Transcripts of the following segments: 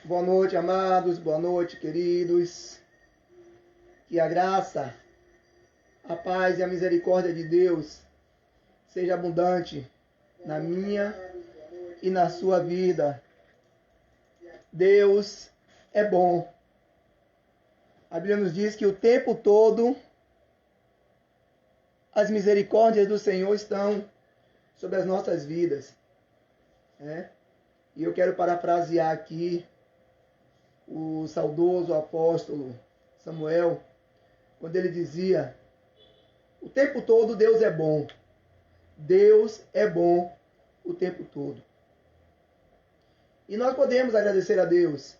Boa noite, amados. Boa noite, queridos. Que a graça, a paz e a misericórdia de Deus seja abundante na minha e na sua vida. Deus é bom. A Bíblia nos diz que o tempo todo as misericórdias do Senhor estão sobre as nossas vidas. E eu quero parafrasear aqui o saudoso apóstolo Samuel, quando ele dizia: o tempo todo Deus é bom. Deus é bom o tempo todo. E nós podemos agradecer a Deus,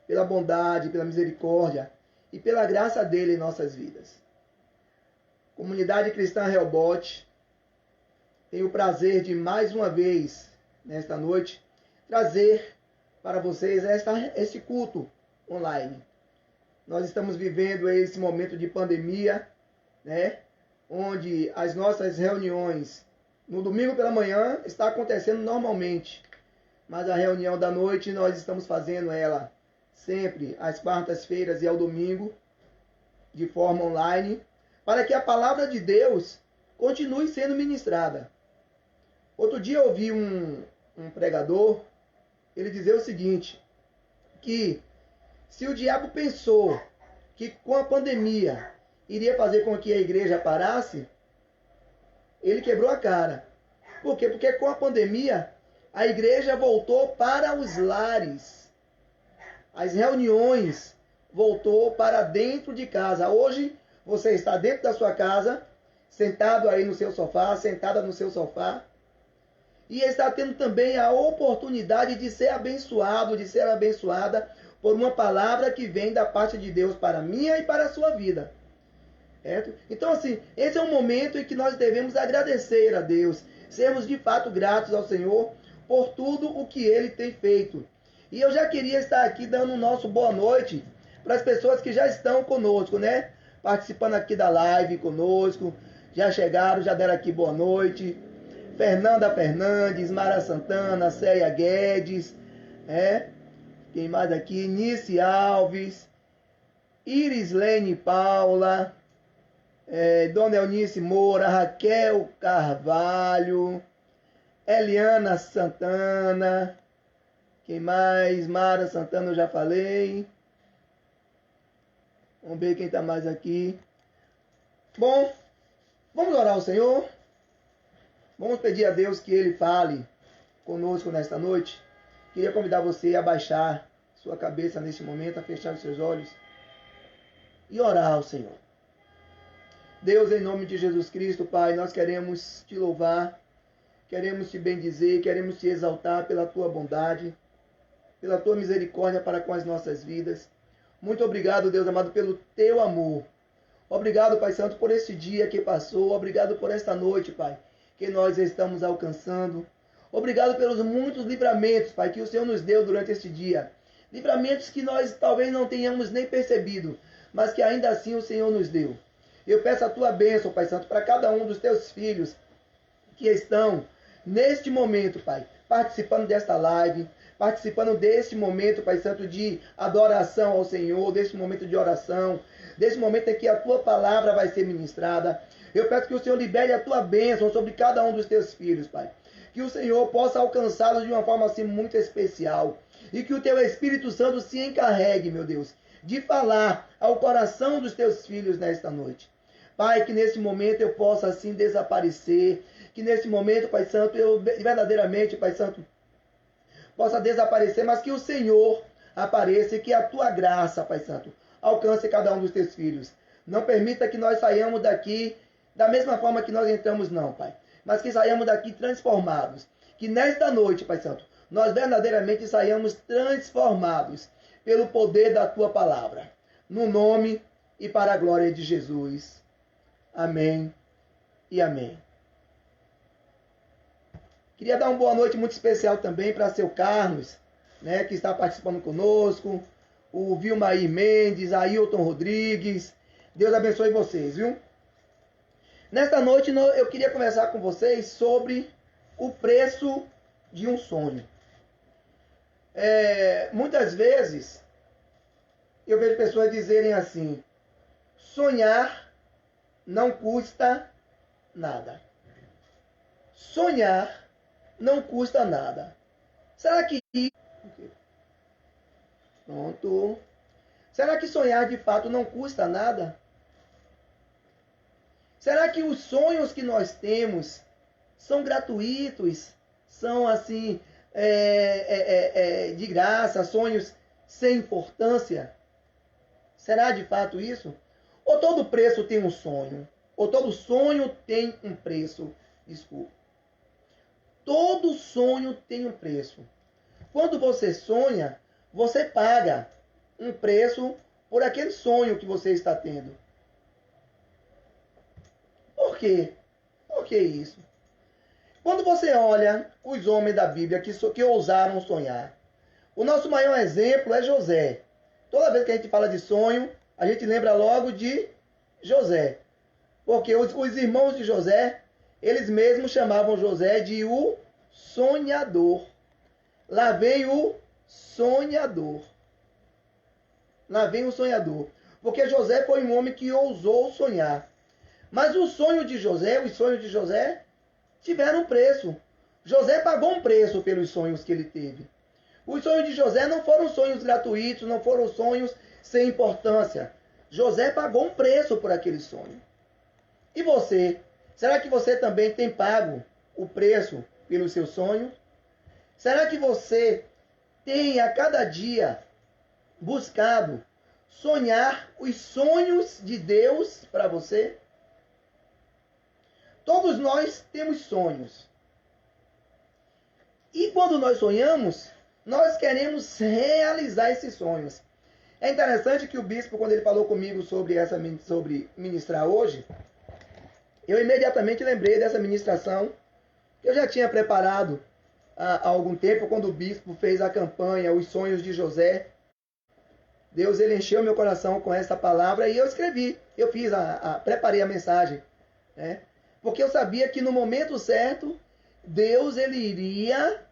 pela bondade, pela misericórdia e pela graça dele em nossas vidas. Comunidade Cristã Rehoboth, tenho o prazer de mais uma vez, nesta noite, trazer para vocês este culto online. Nós estamos vivendo esse momento de pandemia, onde as nossas reuniões no domingo pela manhã está acontecendo normalmente, mas a reunião da noite nós estamos fazendo ela sempre às quartas-feiras e ao domingo, de forma online, para que a palavra de Deus continue sendo ministrada. Outro dia eu ouvi um pregador, ele dizer o seguinte, que se o diabo pensou que com a pandemia iria fazer com que a igreja parasse, ele quebrou a cara. Por quê? Porque com a pandemia a igreja voltou para os lares. As reuniões voltou para dentro de casa. Hoje você está dentro da sua casa, sentado aí no seu sofá, sentada no seu sofá, e está tendo também a oportunidade de ser abençoado, de ser abençoada por uma palavra que vem da parte de Deus para a minha e para a sua vida. Certo? Então, assim, esse é um momento em que nós devemos agradecer a Deus, sermos de fato gratos ao Senhor por tudo o que Ele tem feito. E eu já queria estar aqui dando o nosso boa noite para as pessoas que já estão conosco, participando aqui da live conosco, já chegaram, já deram aqui boa noite. Fernanda Fernandes, Mara Santana, Célia Guedes, quem mais aqui? Nice Alves, Irislene Paula, Dona Eunice Moura, Raquel Carvalho, Eliana Santana, quem mais? Mara Santana eu já falei. Vamos ver quem está mais aqui. Bom, vamos orar ao Senhor. Vamos pedir a Deus que Ele fale conosco nesta noite. Queria convidar você a baixar sua cabeça neste momento, a fechar os seus olhos e orar ao Senhor. Deus, em nome de Jesus Cristo, Pai, nós queremos Te louvar, queremos Te bendizer, queremos Te exaltar pela Tua bondade, pela Tua misericórdia para com as nossas vidas. Muito obrigado, Deus amado, pelo Teu amor. Obrigado, Pai Santo, por este dia que passou. Obrigado por esta noite, Pai, que nós estamos alcançando. Obrigado pelos muitos livramentos, Pai, que o Senhor nos deu durante este dia. Livramentos que nós talvez não tenhamos nem percebido, mas que ainda assim o Senhor nos deu. Eu peço a Tua bênção, Pai Santo, para cada um dos Teus filhos que estão neste momento, Pai, participando desta live, participando deste momento, Pai Santo, de adoração ao Senhor, deste momento de oração, deste momento em que a Tua palavra vai ser ministrada. Eu peço que o Senhor libere a Tua bênção sobre cada um dos Teus filhos, Pai. Que o Senhor possa alcançá-los de uma forma assim muito especial. E que o Teu Espírito Santo se encarregue, meu Deus, de falar ao coração dos Teus filhos nesta noite. Pai, que nesse momento eu possa assim desaparecer. Que nesse momento, Pai Santo, eu verdadeiramente, Pai Santo, possa desaparecer, mas que o Senhor apareça e que a Tua graça, Pai Santo, alcance cada um dos Teus filhos. Não permita que nós saiamos daqui da mesma forma que nós entramos, não, Pai. Mas que saiamos daqui transformados. Que nesta noite, Pai Santo, nós verdadeiramente saiamos transformados pelo poder da Tua palavra. No nome e para a glória de Jesus. Amém e amém. Queria dar uma boa noite muito especial também para seu Carlos, que está participando conosco. O Vilmair Mendes, Ailton Rodrigues. Deus abençoe vocês, viu? Nesta noite eu queria conversar com vocês sobre o preço de um sonho. Muitas vezes eu vejo pessoas dizerem assim: sonhar não custa nada. Sonhar não custa nada. Será que... Pronto. Será que sonhar de fato não custa nada? Será que os sonhos que nós temos são gratuitos? São assim, de graça, sonhos sem importância? Será de fato isso? Ou todo preço tem um sonho? Ou todo sonho tem um preço? Desculpa. Todo sonho tem um preço. Quando você sonha, você paga um preço por aquele sonho que você está tendo. Por quê? Por que isso? Quando você olha os homens da Bíblia que ousaram sonhar, o nosso maior exemplo é José. Toda vez que a gente fala de sonho, a gente lembra logo de José. Porque os irmãos de José, eles mesmos chamavam José de o sonhador. Lá vem o sonhador. Lá vem o sonhador. Porque José foi um homem que ousou sonhar. Mas os sonhos de José tiveram preço. José pagou um preço pelos sonhos que ele teve. Os sonhos de José não foram sonhos gratuitos, não foram sonhos sem importância. José pagou um preço por aquele sonho. E você? Será que você também tem pago o preço pelo seu sonho? Será que você tem a cada dia buscado sonhar os sonhos de Deus para você? Todos nós temos sonhos. E quando nós sonhamos, nós queremos realizar esses sonhos. É interessante que o bispo, quando ele falou comigo sobre ministrar hoje, eu imediatamente lembrei dessa ministração que eu já tinha preparado há algum tempo, quando o bispo fez a campanha Os Sonhos de José. Deus, ele encheu meu coração com essa palavra e eu escrevi. Eu preparei a mensagem, né? Porque eu sabia que no momento certo, Deus, ele iria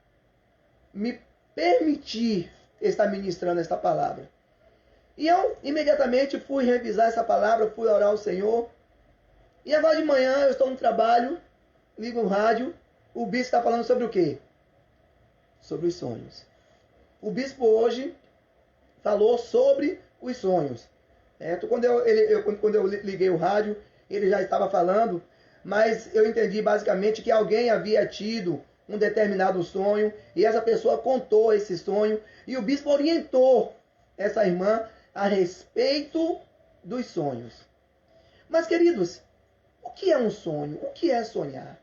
me permitir estar ministrando esta palavra. E eu imediatamente fui revisar essa palavra, fui orar ao Senhor. E agora de manhã eu estou no trabalho, ligo o rádio, o bispo está falando sobre o quê? Sobre os sonhos. O bispo hoje falou sobre os sonhos. Quando eu liguei o rádio, ele já estava falando, mas eu entendi basicamente que alguém havia tido um determinado sonho e essa pessoa contou esse sonho e o bispo orientou essa irmã a respeito dos sonhos. Mas, queridos, o que é um sonho? O que é sonhar?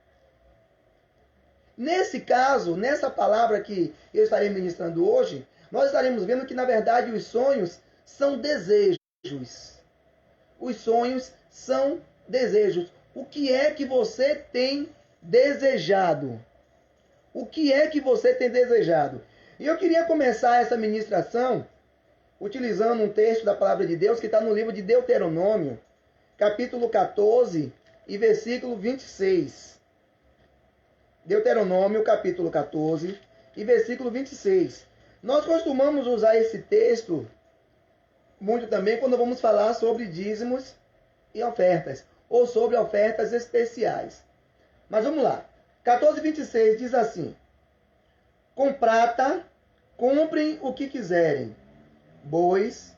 Nesse caso, nessa palavra que eu estarei ministrando hoje, nós estaremos vendo que, na verdade, os sonhos são desejos. Os sonhos são desejos. O que é que você tem desejado? O que é que você tem desejado? E eu queria começar essa ministração utilizando um texto da palavra de Deus que está no livro de Deuteronômio, capítulo 14 e versículo 26. Deuteronômio, capítulo 14 e versículo 26. Nós costumamos usar esse texto muito também quando vamos falar sobre dízimos e ofertas, ou sobre ofertas especiais. Mas vamos lá. 14:26 diz assim: com prata comprem o que quiserem, bois,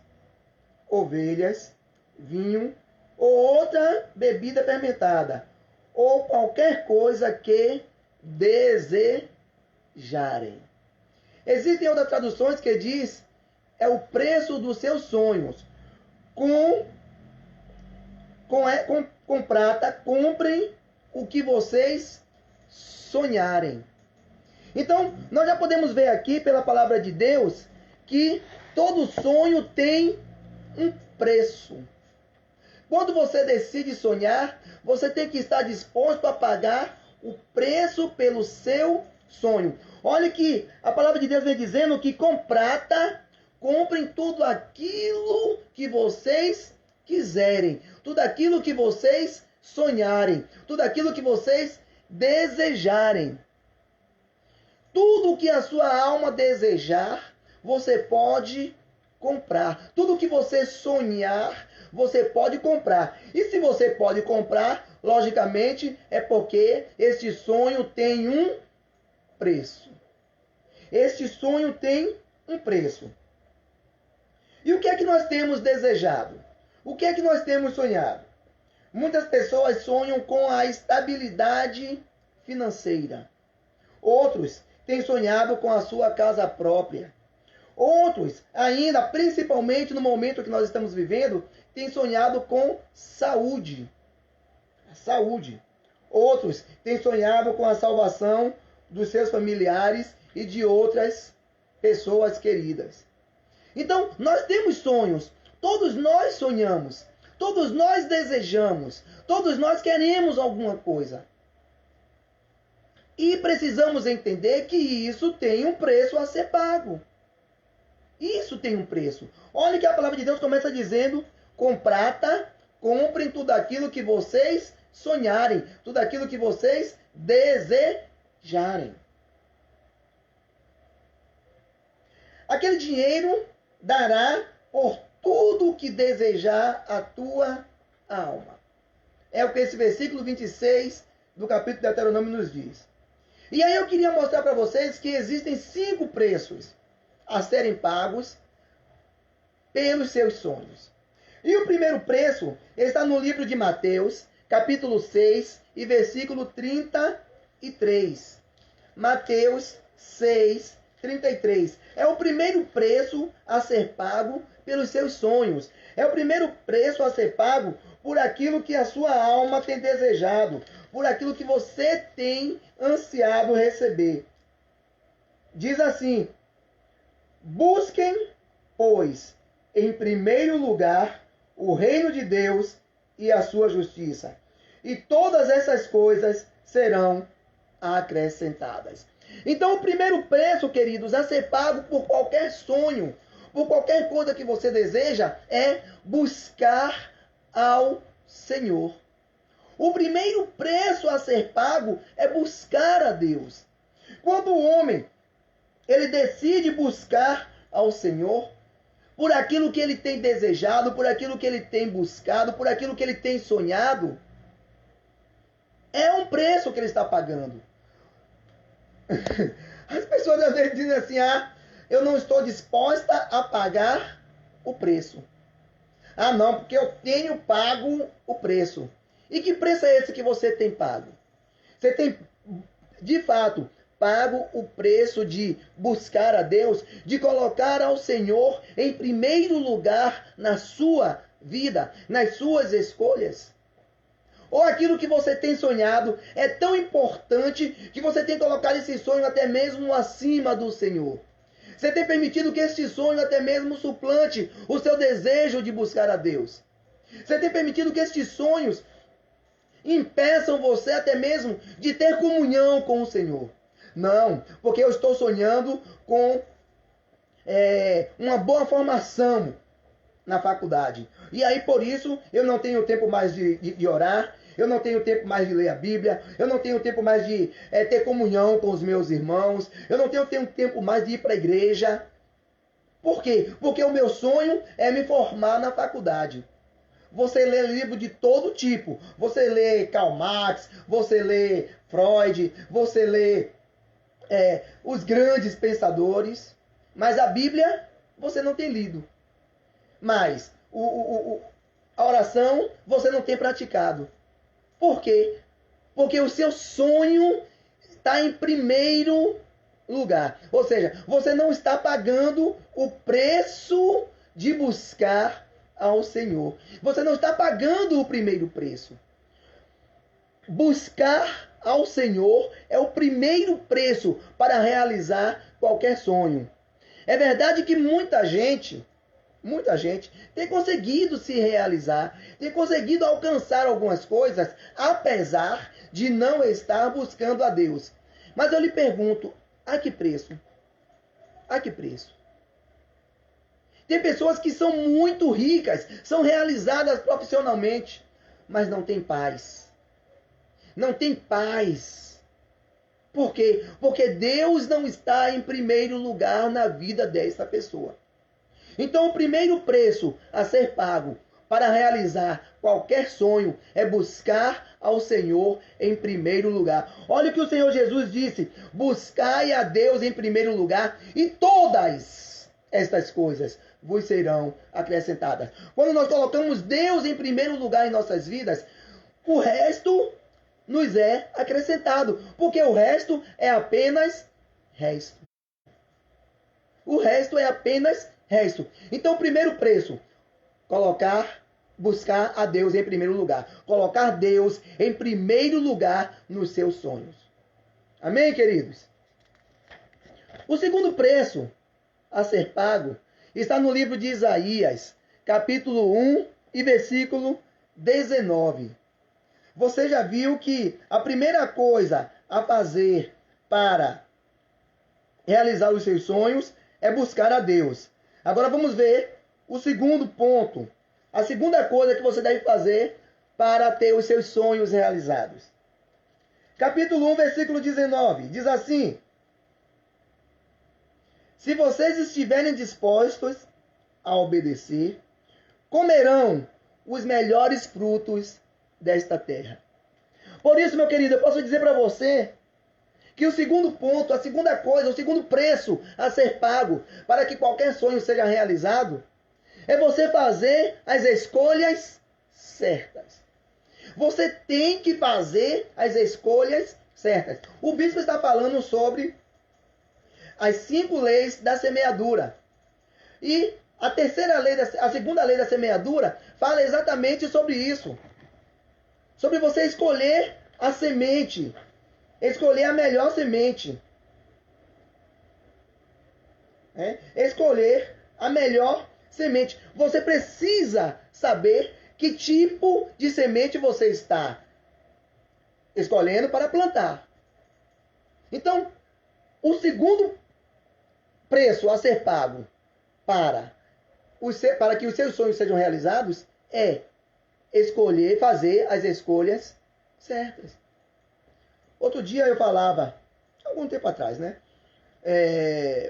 ovelhas, vinho ou outra bebida fermentada, ou qualquer coisa que desejarem. Existem outras traduções que diz é o preço dos seus sonhos. Com prata comprem o que vocês sonharem. Então, nós já podemos ver aqui pela palavra de Deus que todo sonho tem um preço. Quando você decide sonhar, você tem que estar disposto a pagar o preço pelo seu sonho. Olha que a palavra de Deus vem dizendo que com prata comprem tudo aquilo que vocês quiserem, tudo aquilo que vocês sonharem, tudo aquilo que vocês desejarem. Tudo que a sua alma desejar, você pode comprar. Tudo que você sonhar, você pode comprar. E se você pode comprar, logicamente, é porque este sonho tem um preço. Este sonho tem um preço. E o que é que nós temos desejado? O que é que nós temos sonhado? Muitas pessoas sonham com a estabilidade financeira. Outros têm sonhado com a sua casa própria. Outros, ainda, principalmente no momento que nós estamos vivendo, têm sonhado com saúde. Saúde. Outros têm sonhado com a salvação dos seus familiares e de outras pessoas queridas. Então, nós temos sonhos. Todos nós sonhamos. Todos nós desejamos. Todos nós queremos alguma coisa. E precisamos entender que isso tem um preço a ser pago. Isso tem um preço. Olha que a palavra de Deus começa dizendo: com prata, comprem tudo aquilo que vocês sonharem, tudo aquilo que vocês desejarem. Aquele dinheiro dará por tudo o que desejar a tua alma. É o que esse versículo 26 do capítulo de Deuteronômio nos diz. E aí eu queria mostrar para vocês que existem 5 preços a serem pagos pelos seus sonhos. E o primeiro preço está no livro de Mateus, capítulo 6 e versículo 33. Mateus 6, 33. É o primeiro preço a ser pago pelos seus sonhos. É o primeiro preço a ser pago por aquilo que a sua alma tem desejado, por aquilo que você tem ansiado receber. Diz assim: busquem, pois, em primeiro lugar o reino de Deus e a sua justiça, e todas essas coisas serão acrescentadas. Então, o primeiro preço, queridos, a ser pago por qualquer sonho, por qualquer coisa que você deseja, é buscar ao Senhor. O primeiro preço a ser pago é buscar a Deus. Quando o homem ele decide buscar ao Senhor, por aquilo que ele tem desejado, por aquilo que ele tem buscado, por aquilo que ele tem sonhado, é um preço que ele está pagando. As pessoas às vezes dizem assim: eu não estou disposta a pagar o preço. Não, porque eu tenho pago o preço. E que preço é esse que você tem pago? Você tem, de fato, pago o preço de buscar a Deus, de colocar ao Senhor em primeiro lugar na sua vida, nas suas escolhas? Ou aquilo que você tem sonhado é tão importante que você tem colocado esse sonho até mesmo acima do Senhor? Você tem permitido que este sonho até mesmo suplante o seu desejo de buscar a Deus? Você tem permitido que estes sonhos impeçam você até mesmo de ter comunhão com o Senhor? Não, porque eu estou sonhando com uma boa formação na faculdade. E aí, por isso, eu não tenho tempo mais de orar, eu não tenho tempo mais de ler a Bíblia, eu não tenho tempo mais de ter comunhão com os meus irmãos, eu não tenho tempo mais de ir para a igreja. Por quê? Porque o meu sonho é me formar na faculdade. Você lê livro de todo tipo. Você lê Karl Marx, você lê Freud, você lê os grandes pensadores, mas a Bíblia você não tem lido. Mas a oração você não tem praticado. Por quê? Porque o seu sonho está em primeiro lugar. Ou seja, você não está pagando o preço de buscar ao Senhor. Você não está pagando o primeiro preço. Buscar ao Senhor é o primeiro preço para realizar qualquer sonho. É verdade que muita gente tem conseguido se realizar, tem conseguido alcançar algumas coisas, apesar de não estar buscando a Deus. Mas eu lhe pergunto, a que preço? A que preço? Tem pessoas que são muito ricas, são realizadas profissionalmente, mas não têm paz. Não tem paz. Por quê? Porque Deus não está em primeiro lugar na vida dessa pessoa. Então, o primeiro preço a ser pago para realizar qualquer sonho é buscar ao Senhor em primeiro lugar. Olha o que o Senhor Jesus disse: buscai a Deus em primeiro lugar e todas estas coisas vos serão acrescentadas. Quando nós colocamos Deus em primeiro lugar em nossas vidas, o resto nos é acrescentado, porque o resto é apenas resto. O resto é apenas resto. Então, o primeiro preço, buscar a Deus em primeiro lugar. Colocar Deus em primeiro lugar nos seus sonhos. Amém, queridos? O segundo preço a ser pago está no livro de Isaías, capítulo 1 e versículo 19. Você já viu que a primeira coisa a fazer para realizar os seus sonhos é buscar a Deus. Agora vamos ver o segundo ponto. A segunda coisa que você deve fazer para ter os seus sonhos realizados. Capítulo 1, versículo 19. Diz assim: se vocês estiverem dispostos a obedecer, comerão os melhores frutos desta terra. Por isso, meu querido, eu posso dizer para você que o segundo ponto, a segunda coisa, o segundo preço a ser pago para que qualquer sonho seja realizado é você fazer as escolhas certas. Você tem que fazer as escolhas certas. O bispo está falando sobre as 5 leis da semeadura. E a segunda lei da semeadura fala exatamente sobre isso. Sobre você escolher a semente. Escolher a melhor semente. Escolher a melhor semente. Você precisa saber que tipo de semente você está escolhendo para plantar. Então, o segundo preço a ser pago para que os seus sonhos sejam realizados é fazer as escolhas certas. Outro dia eu falava, algum tempo atrás,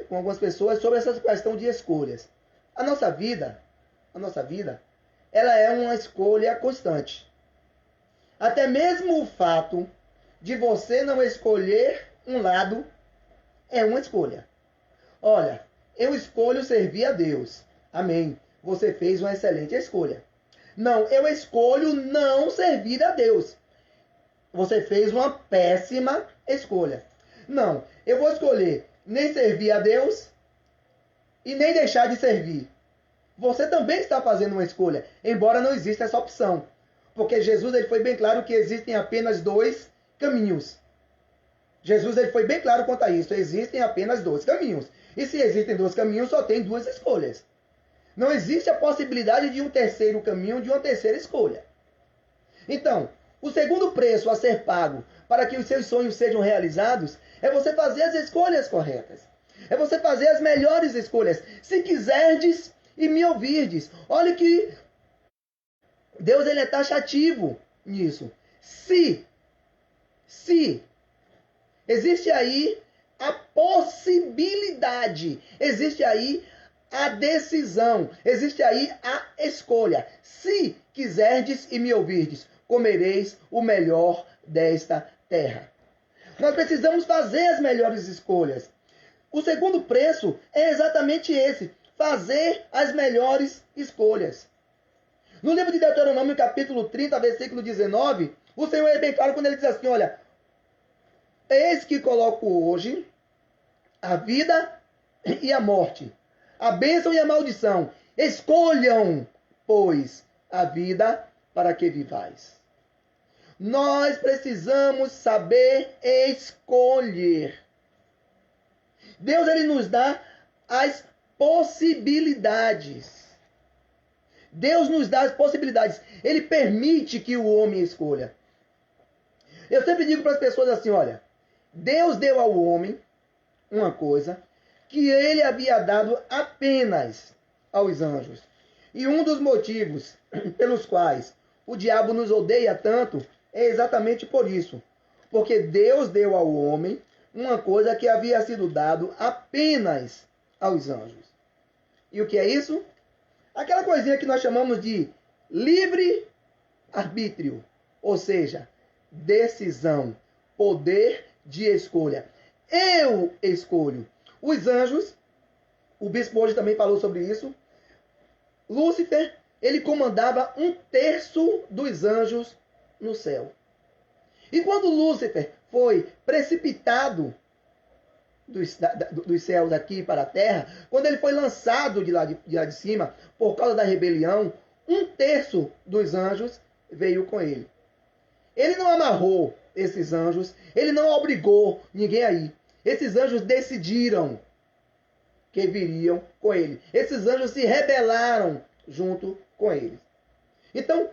com algumas pessoas sobre essa questão de escolhas. A nossa vida, ela é uma escolha constante. Até mesmo o fato de você não escolher um lado é uma escolha. Olha, eu escolho servir a Deus. Amém. Você fez uma excelente escolha. Não, eu escolho não servir a Deus. Você fez uma péssima escolha. Não, eu vou escolher nem servir a Deus e nem deixar de servir. Você também está fazendo uma escolha, embora não exista essa opção. Porque Jesus ele foi bem claro que existem apenas 2 caminhos. Jesus ele foi bem claro quanto a isso. Existem apenas 2 caminhos. E se existem 2 caminhos, só tem 2 escolhas. Não existe a possibilidade de um terceiro caminho, de uma terceira escolha. Então, o segundo preço a ser pago para que os seus sonhos sejam realizados é você fazer as escolhas corretas. É você fazer as melhores escolhas. Se quiserdes e me ouvirdes. Olha que Deus ele é taxativo nisso. Se existe aí a possibilidade, existe aí a decisão, existe aí a escolha. Se quiserdes e me ouvirdes, comereis o melhor desta terra. Nós precisamos fazer as melhores escolhas. O segundo preço é exatamente esse: fazer as melhores escolhas. No livro de Deuteronômio, capítulo 30, versículo 19, o Senhor é bem claro quando ele diz assim: olha, eis que coloco hoje a vida e a morte, a bênção e a maldição. Escolham, pois, a vida para que vivais. Nós precisamos saber escolher. Deus ele nos dá as possibilidades. Deus nos dá as possibilidades. Ele permite que o homem escolha. Eu sempre digo para as pessoas assim, olha, Deus deu ao homem uma coisa que ele havia dado apenas aos anjos. E um dos motivos pelos quais o diabo nos odeia tanto é exatamente por isso. Porque Deus deu ao homem uma coisa que havia sido dado apenas aos anjos. E o que é isso? Aquela coisinha que nós chamamos de livre-arbítrio, ou seja, decisão, poder de escolha. Eu escolho. Os anjos, o bispo hoje também falou sobre isso. Lúcifer, ele comandava 1/3 dos anjos no céu. E quando Lúcifer foi precipitado dos céus daqui para a terra, quando ele foi lançado de lá de cima, por causa da rebelião, 1/3 dos anjos veio com ele. Ele não amarrou esses anjos, ele não obrigou ninguém a ir. Esses anjos decidiram que viriam com ele. Esses anjos se rebelaram junto com eles. Então,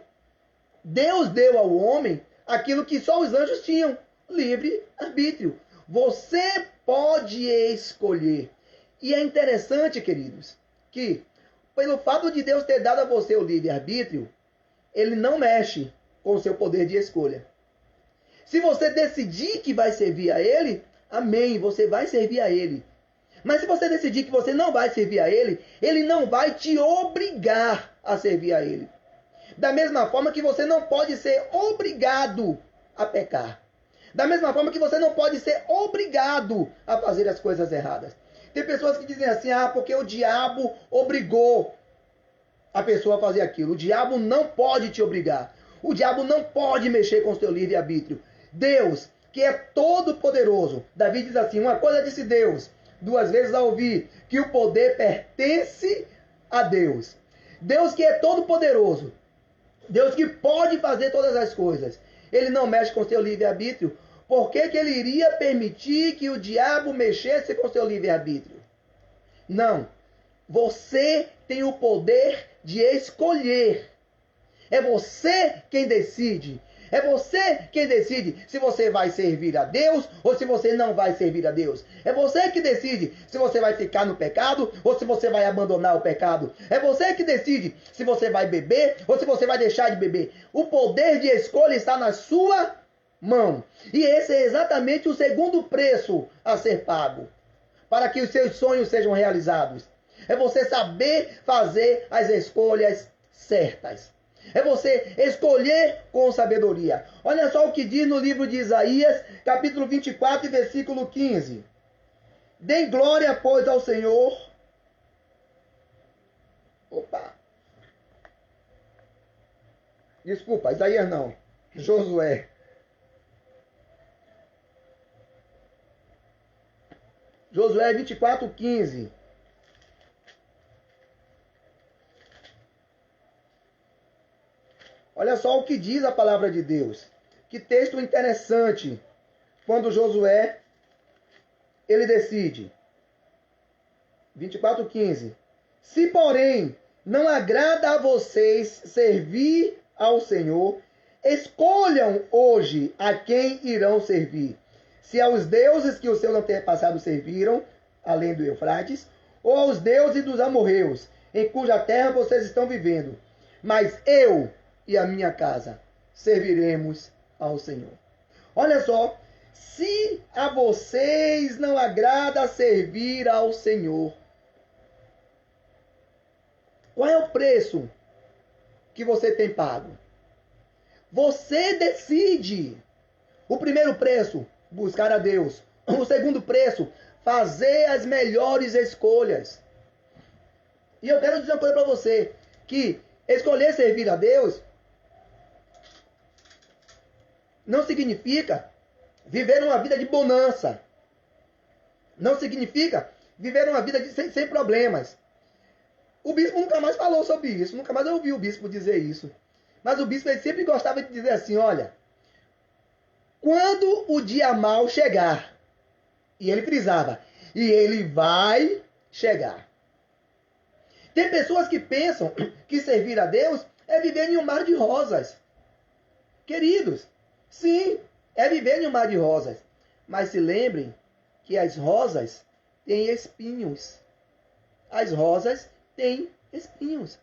Deus deu ao homem aquilo que só os anjos tinham: livre-arbítrio. Você pode escolher. E é interessante, queridos, que pelo fato de Deus ter dado a você o livre-arbítrio, ele não mexe com o seu poder de escolha. Se você decidir que vai servir a ele, amém, você vai servir a ele. Mas se você decidir que você não vai servir a ele, ele não vai te obrigar a servir a ele. Da mesma forma que você não pode ser obrigado a pecar. Da mesma forma que você não pode ser obrigado a fazer as coisas erradas. Tem pessoas que dizem assim: porque o diabo obrigou a pessoa a fazer aquilo. O diabo não pode te obrigar. O diabo não pode mexer com o seu livre-arbítrio. Deus, que é todo poderoso. Davi diz assim: uma coisa disse Deus, 2 vezes a ouvir, que o poder pertence a Deus. Deus que é todo poderoso. Deus que pode fazer todas as coisas. Ele não mexe com o seu livre-arbítrio. Por que ele iria permitir que o diabo mexesse com o seu livre-arbítrio? Não. Você tem o poder de escolher. É você quem decide. É você quem decide se você vai servir a Deus ou se você não vai servir a Deus. É você que decide se você vai ficar no pecado ou se você vai abandonar o pecado. É você que decide se você vai beber ou se você vai deixar de beber. O poder de escolha está na sua mão. E esse é exatamente o segundo preço a ser pago para que os seus sonhos sejam realizados. É você saber fazer as escolhas certas. É você escolher com sabedoria. Olha só o que diz no livro de Isaías, capítulo 24, versículo 15. Dêem glória, pois, ao Senhor. Desculpa, Isaías não. Josué. Josué 24, 15. Olha só o que diz a palavra de Deus. Que texto interessante. Quando Josué, ele decide. 24, 15. Se, porém, não agrada a vocês servir ao Senhor, escolham hoje a quem irão servir. Se aos deuses que os seus antepassados serviram, além do Eufrates, ou aos deuses dos amorreus, em cuja terra vocês estão vivendo. Mas eu e a minha casa serviremos ao Senhor. Olha só, se a vocês não agrada servir ao Senhor, qual é o preço que você tem pago? Você decide. O primeiro preço, buscar a Deus. O segundo preço, fazer as melhores escolhas. E eu quero dizer uma coisa para você, que escolher servir a Deus não significa viver uma vida de bonança. Não significa viver uma vida sem problemas. O bispo nunca mais falou sobre isso, nunca mais ouvi o bispo dizer isso. Mas o bispo ele sempre gostava de dizer assim, olha, quando o dia mau chegar, e ele frisava, e ele vai chegar. Tem pessoas que pensam que servir a Deus é viver em um mar de rosas. Queridos, sim, é viver em um mar de rosas. Mas se lembrem que as rosas têm espinhos. As rosas têm espinhos.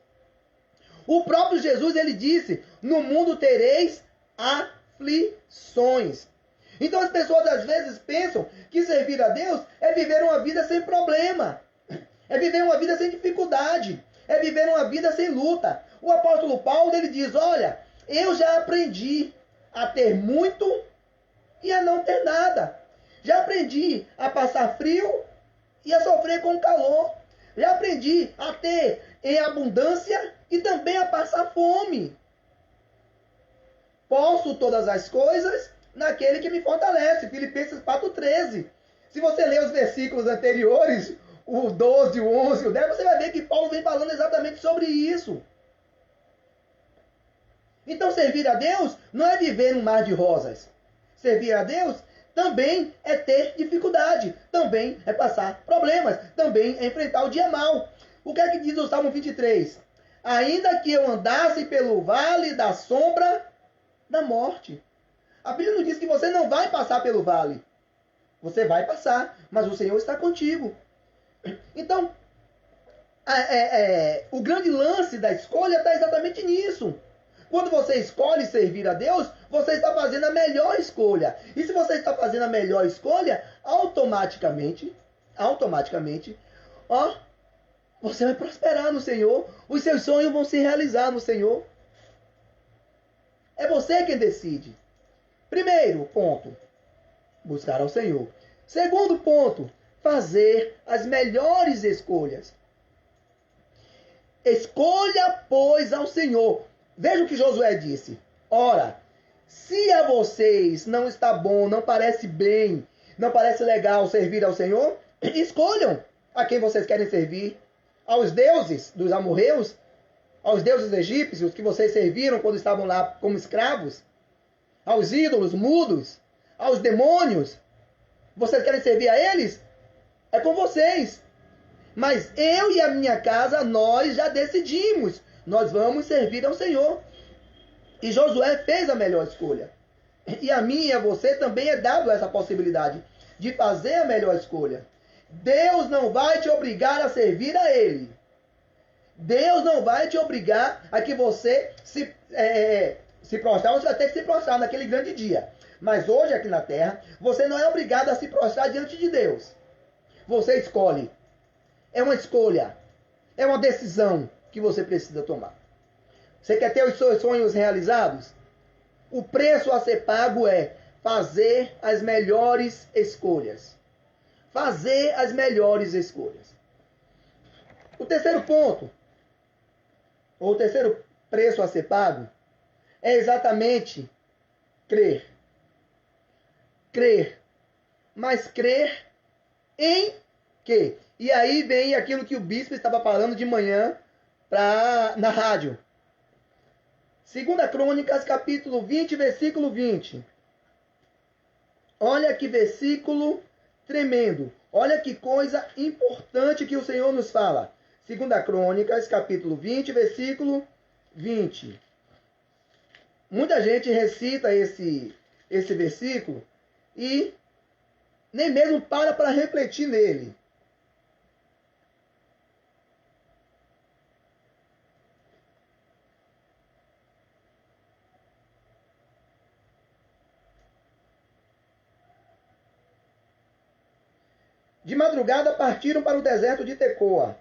O próprio Jesus, ele disse, no mundo tereis aflições. Então as pessoas às vezes pensam que servir a Deus é viver uma vida sem problema, é viver uma vida sem dificuldade, é viver uma vida sem luta. O apóstolo Paulo, ele diz, olha, eu já aprendi a ter muito e a não ter nada. Já aprendi a passar frio e a sofrer com calor. Já aprendi a ter em abundância e também a passar fome. Posso todas as coisas naquele que me fortalece. Filipenses 4,13. Se você ler os versículos anteriores, o 12, o 11, o 10, você vai ver que Paulo vem falando exatamente sobre isso. Então servir a Deus não é viver num mar de rosas. Servir a Deus também é ter dificuldade, também é passar problemas, também é enfrentar o dia mal. O que é que diz o Salmo 23? Ainda que eu andasse pelo vale da sombra da morte. A Bíblia não diz que você não vai passar pelo vale. Você vai passar, mas o Senhor está contigo. Então, o grande lance da escolha está exatamente nisso. Quando você escolhe servir a Deus, você está fazendo a melhor escolha. E se você está fazendo a melhor escolha, automaticamente, você vai prosperar no Senhor. Os seus sonhos vão se realizar no Senhor. É você quem decide. Primeiro ponto, buscar ao Senhor. Segundo ponto, fazer as melhores escolhas. Escolha, pois, ao Senhor. Veja o que Josué disse. Ora, se a vocês não está bom, não parece bem, não parece legal servir ao Senhor, escolham a quem vocês querem servir. Aos deuses dos amorreus, aos deuses egípcios que vocês serviram quando estavam lá como escravos, aos ídolos mudos, aos demônios. Vocês querem servir a eles? É com vocês. Mas eu e a minha casa, nós já decidimos. Nós vamos servir ao Senhor. E Josué fez a melhor escolha. E a mim e a você também é dado essa possibilidade de fazer a melhor escolha. Deus não vai te obrigar a servir a Ele. Deus não vai te obrigar a que você se prostrar. Você vai ter que se prostrar naquele grande dia. Mas hoje aqui na terra, você não é obrigado a se prostrar diante de Deus. Você escolhe. É uma escolha. É uma decisão que você precisa tomar. Você quer ter os seus sonhos realizados? O preço a ser pago é fazer as melhores escolhas. Fazer as melhores escolhas. O terceiro ponto, ou o terceiro preço a ser pago, é exatamente crer. Crer. Mas crer em quê? E aí vem aquilo que o bispo estava falando de manhã na rádio. 2 Crônicas, capítulo 20, versículo 20. Olha que versículo tremendo. Olha que coisa importante que o Senhor nos fala. 2 Crônicas, capítulo 20, versículo 20. Muita gente recita esse versículo e nem mesmo para refletir nele. De madrugada partiram para o deserto de Tecoa.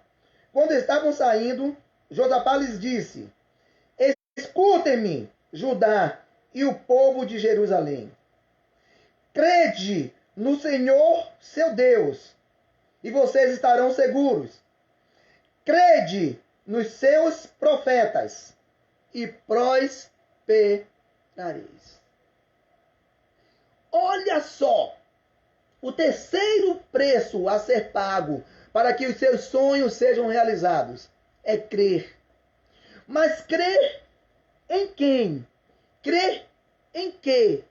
Quando estavam saindo, Josafá lhes disse: escutem-me, Judá e o povo de Jerusalém. Crede no Senhor, seu Deus, e vocês estarão seguros. Crede nos seus profetas, e prosperareis. Olha só! O terceiro preço a ser pago para que os seus sonhos sejam realizados é crer. Mas crer em quem? Crer em quê?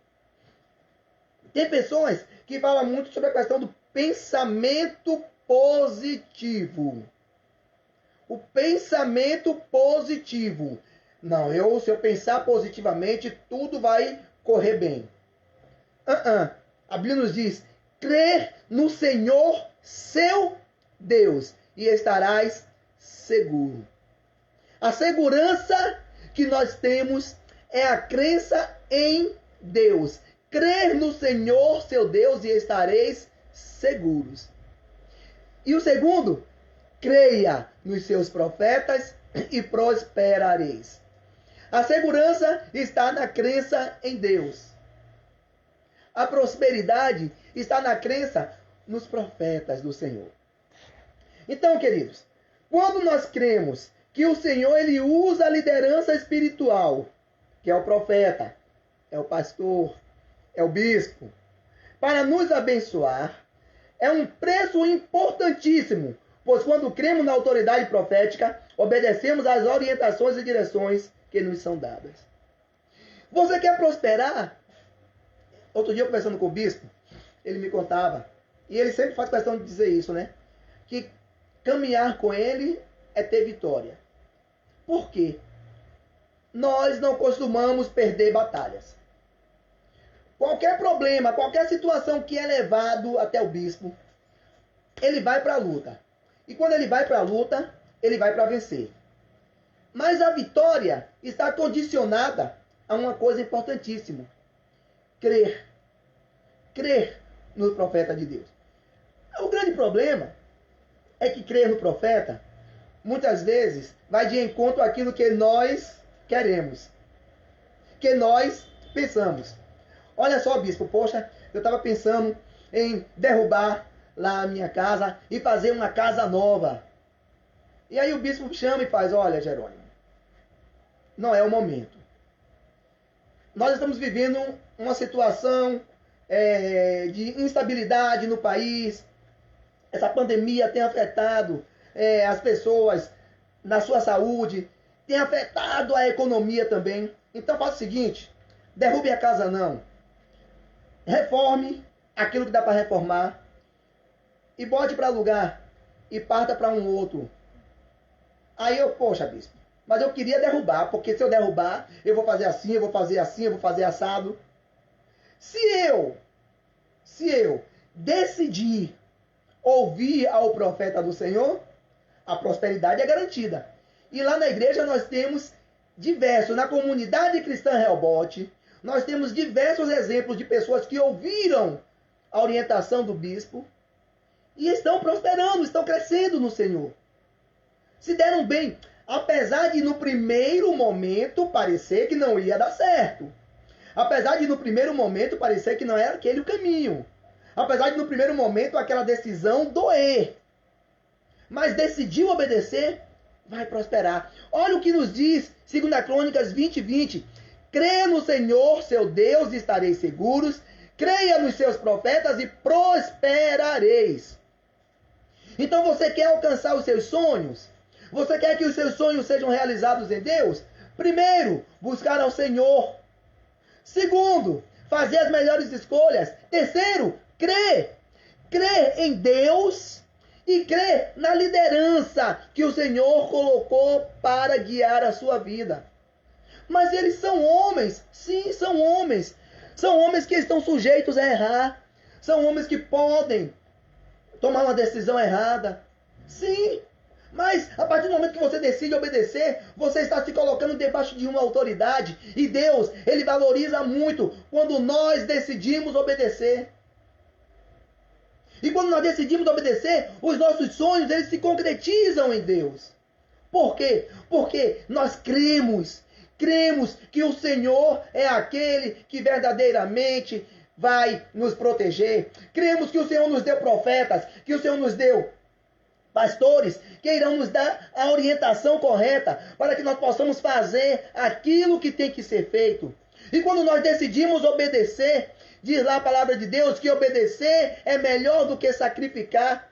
Tem pessoas que falam muito sobre a questão do pensamento positivo. O pensamento positivo. Não, se eu pensar positivamente, tudo vai correr bem. A Bíblia nos diz: crer no Senhor, seu Deus, e estarás seguro. A segurança que nós temos é a crença em Deus. crer no Senhor, seu Deus, e estareis seguros. E o segundo, creia nos seus profetas e prosperareis. A segurança está na crença em Deus. A prosperidade está na crença nos profetas do Senhor. Então, queridos, quando nós cremos que o Senhor ele usa a liderança espiritual, que é o profeta, é o pastor, é o bispo, para nos abençoar, é um preço importantíssimo, pois quando cremos na autoridade profética, obedecemos às orientações e direções que nos são dadas. Você quer prosperar? Outro dia, conversando com o bispo, ele me contava, e ele sempre faz questão de dizer isso, né? Que caminhar com ele é ter vitória. Por quê? Nós não costumamos perder batalhas. Qualquer problema, qualquer situação que é levado até o bispo, ele vai para a luta. E quando ele vai para a luta, ele vai para vencer. Mas a vitória está condicionada a uma coisa importantíssima. Crer. Crer no profeta de Deus. O grande problema é que crer no profeta, muitas vezes, vai de encontro àquilo que nós queremos. Que nós pensamos. Olha só, bispo, poxa, eu estava pensando em derrubar lá a minha casa e fazer uma casa nova. E aí o bispo chama e faz, olha, Jerônimo, não é o momento. Nós estamos vivendo uma situação de instabilidade no país. Essa pandemia tem afetado as pessoas na sua saúde, tem afetado a economia também. Então faça o seguinte, derrube a casa não. Reforme aquilo que dá para reformar e bote para alugar e parta para um outro. Aí eu, poxa, bispo, mas eu queria derrubar, porque se eu derrubar, eu vou fazer assim, eu vou fazer assim, eu vou fazer assado. Se eu decidir ouvir ao profeta do Senhor, a prosperidade é garantida. E lá na igreja nós temos diversos, na comunidade cristã Helbot, nós temos diversos exemplos de pessoas que ouviram a orientação do bispo e estão prosperando, estão crescendo no Senhor. Se deram bem, apesar de no primeiro momento parecer que não ia dar certo. Apesar de no primeiro momento parecer que não era aquele o caminho. Apesar de no primeiro momento aquela decisão doer. Mas decidiu obedecer, vai prosperar. Olha o que nos diz 2 Crônicas 20:20. Crê no Senhor, seu Deus, e estareis seguros. Creia nos seus profetas e prosperareis. Então você quer alcançar os seus sonhos? Você quer que os seus sonhos sejam realizados em Deus? Primeiro, buscar ao Senhor. Segundo, fazer as melhores escolhas. Terceiro, crer. Crer em Deus e crer na liderança que o Senhor colocou para guiar a sua vida. Mas eles são homens. Sim, são homens. São homens que estão sujeitos a errar. São homens que podem tomar uma decisão errada. Sim. Mas a partir do momento que você decide obedecer, você está se colocando debaixo de uma autoridade. E Deus, Ele valoriza muito quando nós decidimos obedecer. E quando nós decidimos obedecer, os nossos sonhos, eles se concretizam em Deus. Por quê? Porque nós cremos que o Senhor é aquele que verdadeiramente vai nos proteger. Cremos que o Senhor nos deu profetas, que o Senhor nos deu pastores que irão nos dar a orientação correta para que nós possamos fazer aquilo que tem que ser feito. E quando nós decidimos obedecer, diz lá a palavra de Deus que obedecer é melhor do que sacrificar.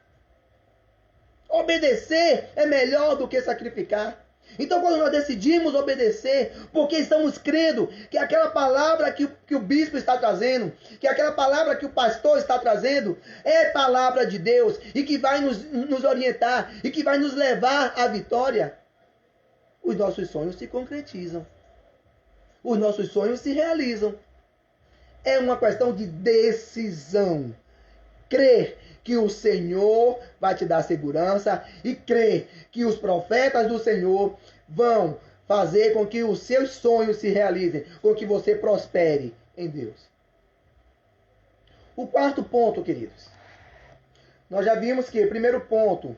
Obedecer é melhor do que sacrificar. Então quando nós decidimos obedecer, porque estamos crendo que aquela palavra que o bispo está trazendo, que aquela palavra que o pastor está trazendo, é palavra de Deus, e que vai nos orientar, e que vai nos levar à vitória, os nossos sonhos se concretizam. Os nossos sonhos se realizam. É uma questão de decisão. Crer que o Senhor vai te dar segurança e crer que os profetas do Senhor vão fazer com que os seus sonhos se realizem, com que você prospere em Deus. O quarto ponto, queridos. Nós já vimos que, primeiro ponto,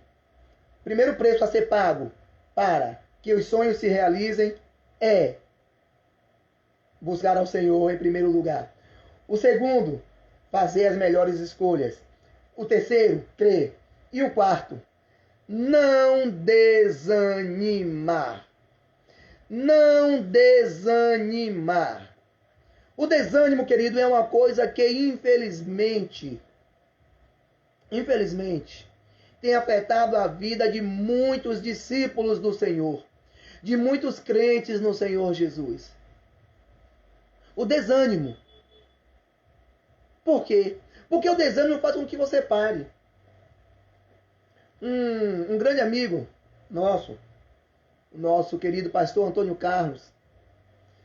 primeiro preço a ser pago para que os sonhos se realizem é buscar ao Senhor em primeiro lugar. O segundo, fazer as melhores escolhas. O terceiro, crer. E o quarto, não desanimar. Não desanimar. O desânimo, querido, é uma coisa que infelizmente, tem afetado a vida de muitos discípulos do Senhor, de muitos crentes no Senhor Jesus. O desânimo. Por quê? Porque o desânimo faz com que você pare. Um grande amigo nosso, o nosso querido pastor Antônio Carlos,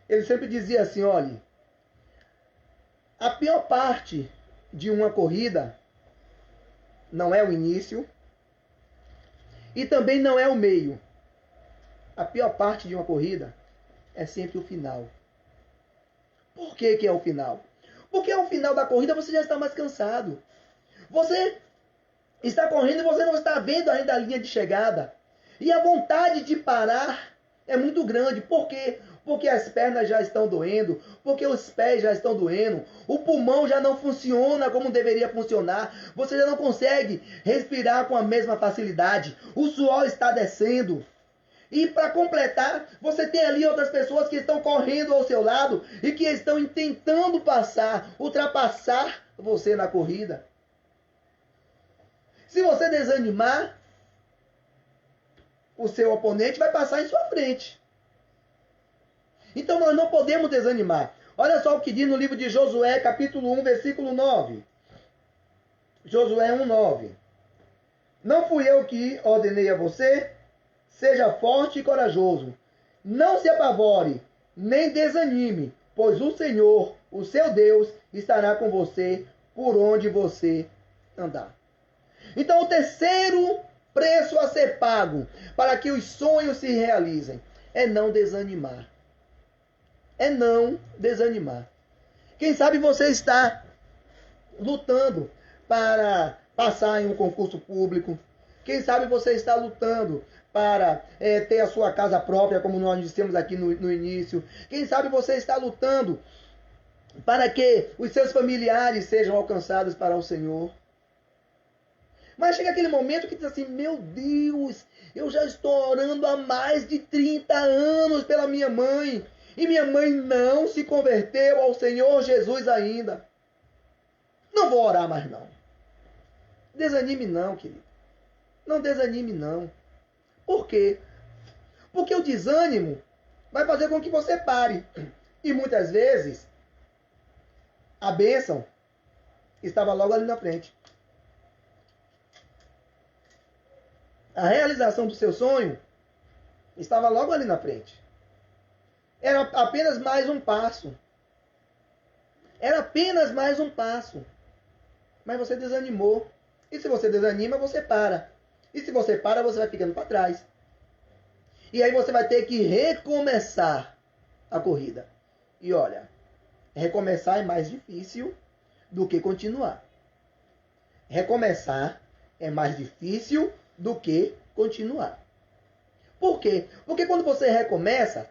ele sempre dizia assim, olha, a pior parte de uma corrida não é o início e também não é o meio. A pior parte de uma corrida é sempre o final. Por que que é o final? Porque ao final da corrida você já está mais cansado. Você está correndo e você não está vendo ainda a linha de chegada. E a vontade de parar é muito grande. Por quê? Porque as pernas já estão doendo, porque os pés já estão doendo, o pulmão já não funciona como deveria funcionar, você já não consegue respirar com a mesma facilidade, o suor está descendo. E para completar, você tem ali outras pessoas que estão correndo ao seu lado e que estão tentando ultrapassar você na corrida. Se você desanimar, o seu oponente vai passar em sua frente. Então nós não podemos desanimar. Olha só o que diz no livro de Josué, capítulo 1, versículo 9. Josué 1:9. Não fui eu que ordenei a você? Seja forte e corajoso. Não se apavore, nem desanime, pois o Senhor, o seu Deus, estará com você por onde você andar. Então o terceiro preço a ser pago para que os sonhos se realizem é não desanimar. É não desanimar. Quem sabe você está lutando para passar em um concurso público. Quem sabe você está lutando para ter a sua casa própria, como nós dissemos aqui no início. Quem sabe você está lutando para que os seus familiares sejam alcançados para o Senhor. Mas chega aquele momento que diz assim, meu Deus, eu já estou orando há mais de 30 anos pela minha mãe. E minha mãe não se converteu ao Senhor Jesus ainda. Não vou orar mais não. Desanime não, querido. Não desanime não. Por quê? Porque o desânimo vai fazer com que você pare. E muitas vezes, a bênção estava logo ali na frente. A realização do seu sonho estava logo ali na frente. Era apenas mais um passo. Era apenas mais um passo. Mas você desanimou. E se você desanima, você para. E se você para, você vai ficando para trás. E aí você vai ter que recomeçar a corrida. E olha, recomeçar é mais difícil do que continuar. Recomeçar é mais difícil do que continuar. Por quê? Porque quando você recomeça,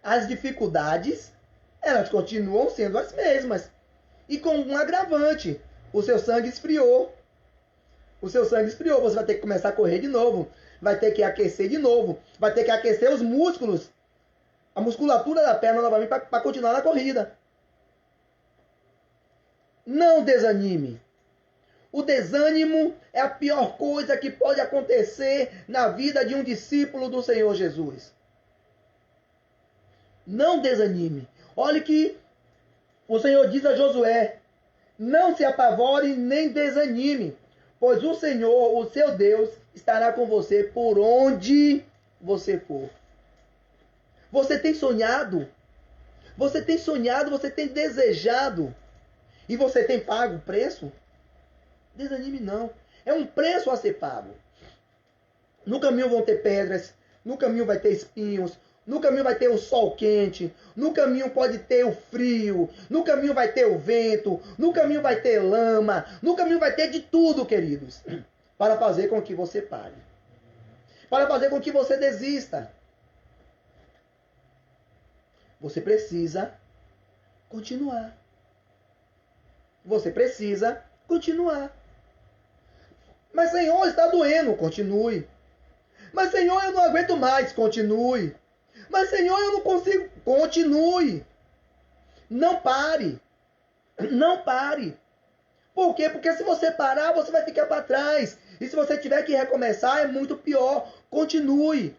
as dificuldades, elas continuam sendo as mesmas. E com um agravante, o seu sangue esfriou. O seu sangue esfriou, você vai ter que começar a correr de novo. Vai ter que aquecer de novo. Vai ter que aquecer os músculos. A musculatura da perna novamente para continuar na corrida. Não desanime. O desânimo é a pior coisa que pode acontecer na vida de um discípulo do Senhor Jesus. Não desanime. Olhe que o Senhor diz a Josué, não se apavore nem desanime, pois o Senhor, o seu Deus, estará com você por onde você for. Você tem sonhado, você tem desejado, e você tem pago o preço? Desanime não. É um preço a ser pago. No caminho vão ter pedras, no caminho vai ter espinhos, No caminho vai ter o sol quente, no caminho pode ter o frio, no caminho vai ter o vento, no caminho vai ter lama, no caminho vai ter de tudo, queridos, para fazer com que você pare, para fazer com que você desista. Você precisa continuar. Você precisa continuar. Mas, Senhor, está doendo. Continue. Mas, Senhor, eu não aguento mais. Continue. Mas, Senhor, eu não consigo. Continue. Não pare. Não pare. Por quê? Porque se você parar, você vai ficar para trás. E se você tiver que recomeçar, é muito pior. Continue.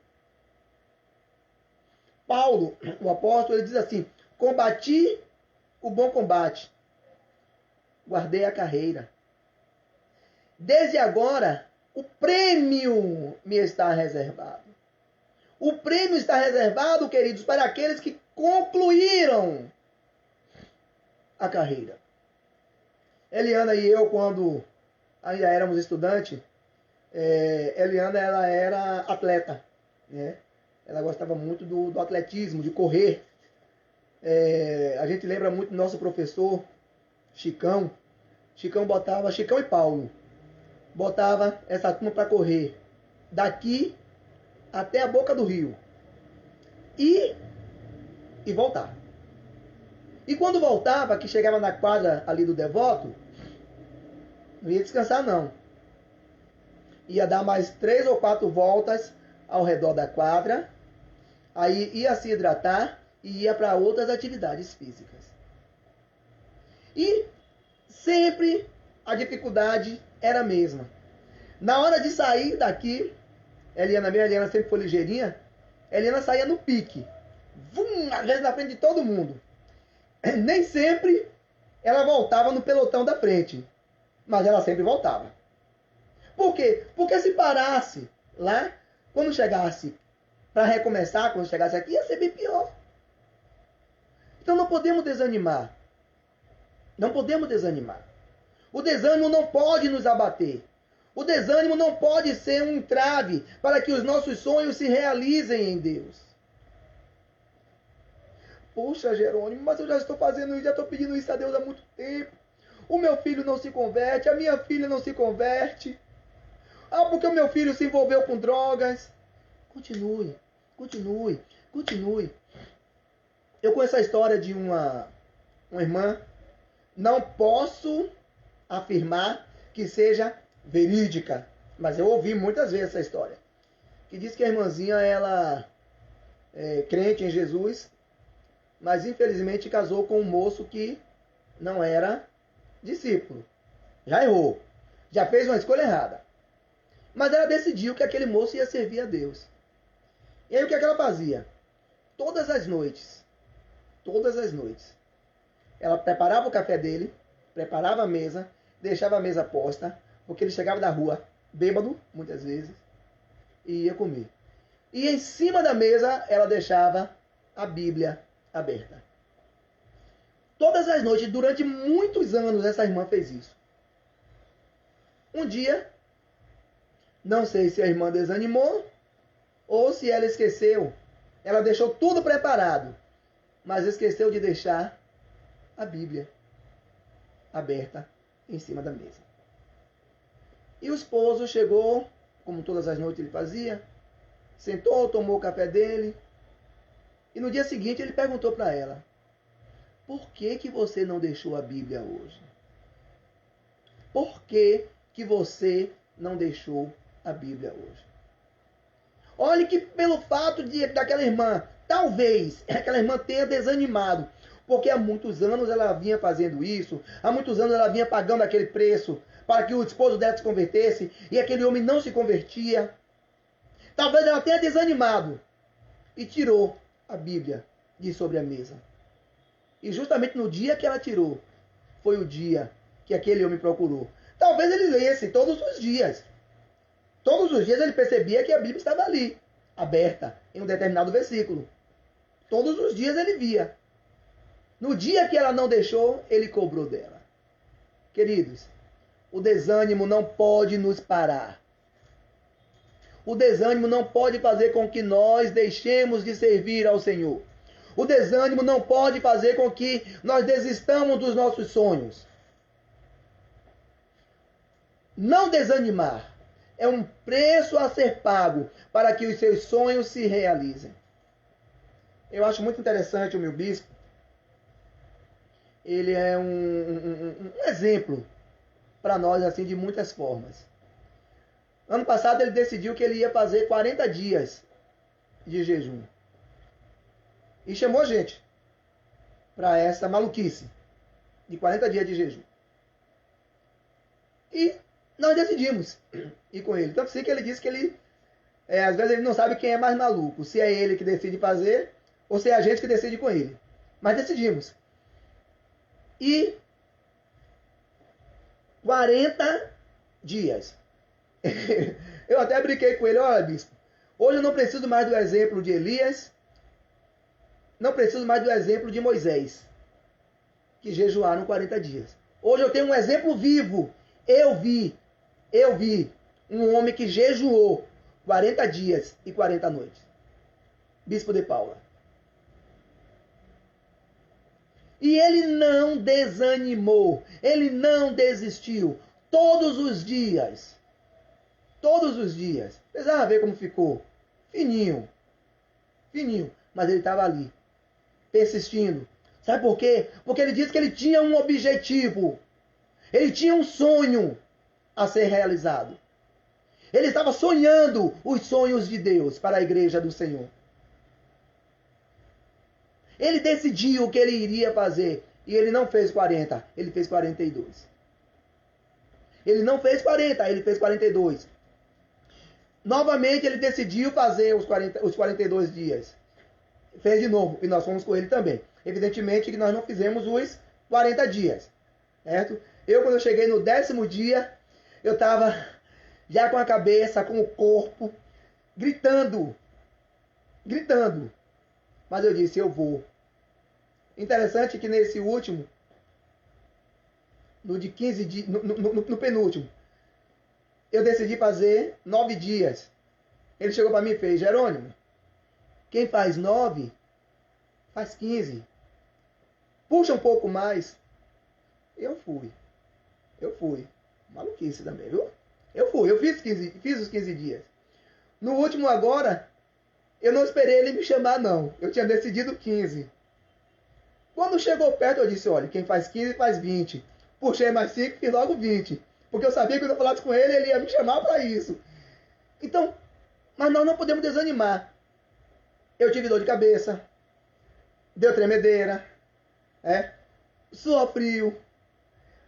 Paulo, o apóstolo, ele diz assim: combati o bom combate. Guardei a carreira. Desde agora, o prêmio me está reservado. O prêmio está reservado, queridos, para aqueles que concluíram a carreira. Eliana e eu, quando ainda éramos estudantes, Eliana, ela era atleta, né? Ela gostava muito do atletismo, de correr. A gente lembra muito do nosso professor, Chicão. Chicão e Paulo, botava essa turma para correr daqui até a boca do rio. E voltar. E quando voltava, que chegava na quadra ali do Devoto, não ia descansar não. Ia dar mais 3 ou 4 voltas ao redor da quadra. Aí ia se hidratar e ia para outras atividades físicas. E sempre a dificuldade era a mesma. Na hora de sair daqui, Eliana sempre foi ligeirinha, Eliana saía no pique. Vum, às vezes na frente de todo mundo. Nem sempre ela voltava no pelotão da frente, mas ela sempre voltava. Por quê? Porque se parasse lá, quando chegasse para recomeçar, quando chegasse aqui, ia ser bem pior. Então não podemos desanimar. Não podemos desanimar. O desânimo não pode nos abater. O desânimo não pode ser um entrave para que os nossos sonhos se realizem em Deus. Poxa, Jerônimo, mas eu já estou fazendo isso, já estou pedindo isso a Deus há muito tempo. O meu filho não se converte, a minha filha não se converte. Ah, porque o meu filho se envolveu com drogas. Continue, continue, continue. Eu conheço a história de uma irmã. Não posso afirmar que seja verídica, mas eu ouvi muitas vezes essa história. Que diz que a irmãzinha, ela é crente em Jesus, mas infelizmente casou com um moço que não era discípulo. Já errou. Já fez uma escolha errada. Mas ela decidiu que aquele moço ia servir a Deus. E aí o que é que ela fazia? Todas as noites, ela preparava o café dele, preparava a mesa, deixava a mesa posta, porque ele chegava da rua bêbado, muitas vezes, e ia comer. E em cima da mesa ela deixava a Bíblia aberta. Todas as noites, durante muitos anos, essa irmã fez isso. Um dia, não sei se a irmã desanimou ou se ela esqueceu. Ela deixou tudo preparado, mas esqueceu de deixar a Bíblia aberta em cima da mesa. E o esposo chegou, como todas as noites ele fazia, sentou, tomou o café dele, e no dia seguinte ele perguntou para ela: por que você não deixou a Bíblia hoje? Por que você não deixou a Bíblia hoje? Olhe que pelo fato daquela irmã, talvez aquela irmã tenha desanimado, porque há muitos anos ela vinha fazendo isso, há muitos anos ela vinha pagando aquele preço para que o esposo dela se convertesse, e aquele homem não se convertia. Talvez ela tenha desanimado e tirou a Bíblia de sobre a mesa. E justamente no dia que ela tirou, foi o dia que aquele homem procurou. Talvez ele lesse todos os dias. Todos os dias ele percebia que a Bíblia estava ali, aberta, em um determinado versículo. Todos os dias ele via. No dia que ela não deixou, ele cobrou dela. Queridos, o desânimo não pode nos parar. o desânimo não pode fazer com que nós deixemos de servir ao Senhor. O desânimo não pode fazer com que nós desistamos dos nossos sonhos. Não desanimar é um preço a ser pago para que os seus sonhos se realizem. Eu acho muito interessante o meu bispo. Ele é um exemplo para nós assim de muitas formas. Ano passado ele decidiu que ele ia fazer 40 dias de jejum. E chamou a gente para essa maluquice de 40 dias de jejum. E nós decidimos ir com ele. Tanto assim que ele disse que ele, às vezes ele não sabe quem é mais maluco. Se é ele que decide fazer ou se é a gente que decide com ele. Mas decidimos. E 40 dias. Eu até brinquei com ele. Olha, bispo, hoje eu não preciso mais do exemplo de Elias. Não preciso mais do exemplo de Moisés, que jejuaram 40 dias. Hoje eu tenho um exemplo vivo. Eu vi um homem que jejuou 40 dias e 40 noites. Bispo de Paula. E ele não desanimou, ele não desistiu. Todos os dias, precisava ver como ficou, fininho, mas ele estava ali, persistindo. Sabe por quê? Porque ele disse que ele tinha um objetivo, ele tinha um sonho a ser realizado. Ele estava sonhando os sonhos de Deus para a igreja do Senhor. Ele decidiu o que ele iria fazer. E ele não fez 40, ele fez 42. Ele não fez 40, ele fez 42. Novamente ele decidiu fazer os 42 dias. Fez de novo, e nós fomos com ele também. Evidentemente que nós não fizemos os 40 dias. Certo? Quando eu cheguei no 10º dia, eu estava já com a cabeça, com o corpo, gritando. Mas eu disse, eu vou. Interessante que nesse último, no de 15 dias, no penúltimo, eu decidi fazer 9 dias. Ele chegou para mim e fez, Jerônimo, quem faz 9, faz 15. Puxa um pouco mais. Eu fui. Maluquice também, viu? Eu fiz os 15 dias. No último agora, eu não esperei ele me chamar, não. Eu tinha decidido 15. Quando chegou perto, eu disse, olha, quem faz 15 faz 20. Puxei mais 5 e fiz logo 20. Porque eu sabia que quando eu falasse com ele, ele ia me chamar para isso. Então, mas nós não podemos desanimar. Eu tive dor de cabeça, deu tremedeira, suor frio.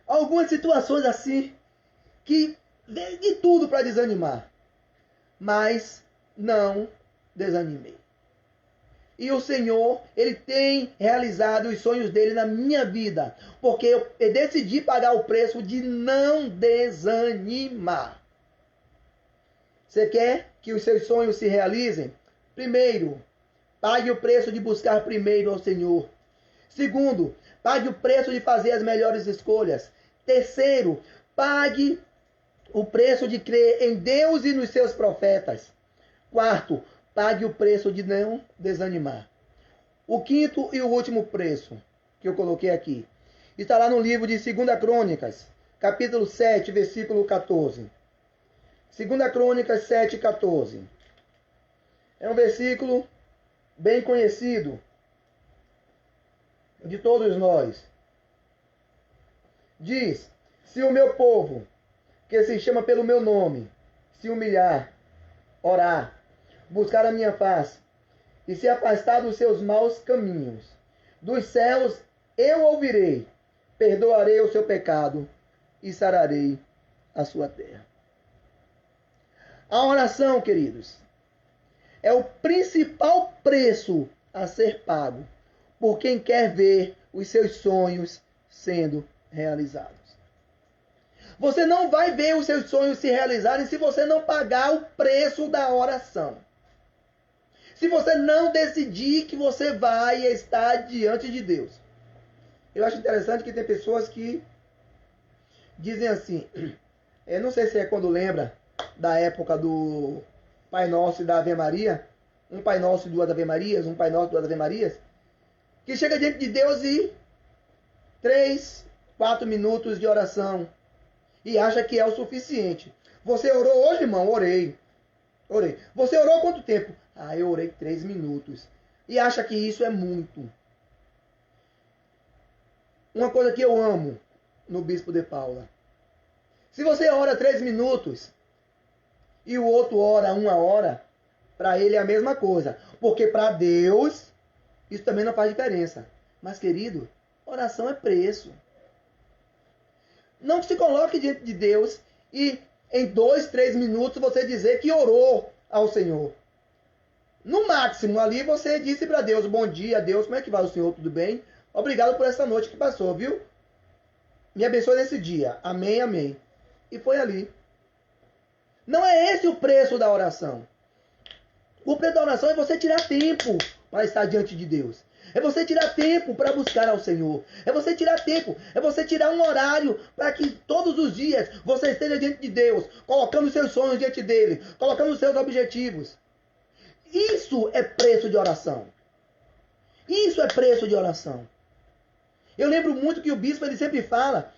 Algumas situações assim, que veio de tudo para desanimar. Mas não desanimei. E o Senhor, Ele tem realizado os sonhos dele na minha vida. Porque eu decidi pagar o preço de não desanimar. Você quer que os seus sonhos se realizem? Primeiro, pague o preço de buscar primeiro ao Senhor. Segundo, pague o preço de fazer as melhores escolhas. Terceiro, pague o preço de crer em Deus e nos seus profetas. Quarto, pague o preço de não desanimar. O quinto e o último preço que eu coloquei aqui está lá no livro de 2 Crônicas, capítulo 7, versículo 14. 2 Crônicas 7, 14. É um versículo bem conhecido de todos nós. Diz, se o meu povo, que se chama pelo meu nome, se humilhar, orar, buscar a minha face e se afastar dos seus maus caminhos, dos céus eu ouvirei, perdoarei o seu pecado e sararei a sua terra. A oração, queridos, é o principal preço a ser pago por quem quer ver os seus sonhos sendo realizados. Você não vai ver os seus sonhos se realizarem se você não pagar o preço da oração. Se você não decidir que você vai estar diante de Deus. Eu acho interessante que tem pessoas que dizem assim, eu não sei se é quando lembra da época do Pai Nosso e da Ave Maria, um Pai Nosso e duas Ave Marias, um Pai Nosso e duas Ave Marias, que chega diante de Deus e 3, 4 minutos de oração e acha que é o suficiente. Você orou hoje, irmão? Orei. Você orou quanto tempo? Eu orei 3 minutos. E acha que isso é muito. Uma coisa que eu amo no Bispo de Paula. Se você ora 3 minutos e o outro ora 1 hora, para ele é a mesma coisa. Porque para Deus, isso também não faz diferença. Mas, querido, oração é preço. Não se coloque diante de Deus e em 2, 3 minutos você dizer que orou ao Senhor. No máximo, ali você disse para Deus, bom dia, Deus, como é que vai o Senhor? Tudo bem? Obrigado por essa noite que passou, viu? Me abençoe nesse dia. Amém, amém. E foi ali. Não é esse o preço da oração. O preço da oração é você tirar tempo para estar diante de Deus. É você tirar tempo para buscar ao Senhor. É você tirar tempo. É você tirar um horário para que todos os dias você esteja diante de Deus, colocando os seus sonhos diante dele, colocando os seus objetivos. Isso é preço de oração. Isso é preço de oração. Eu lembro muito que o bispo ele sempre fala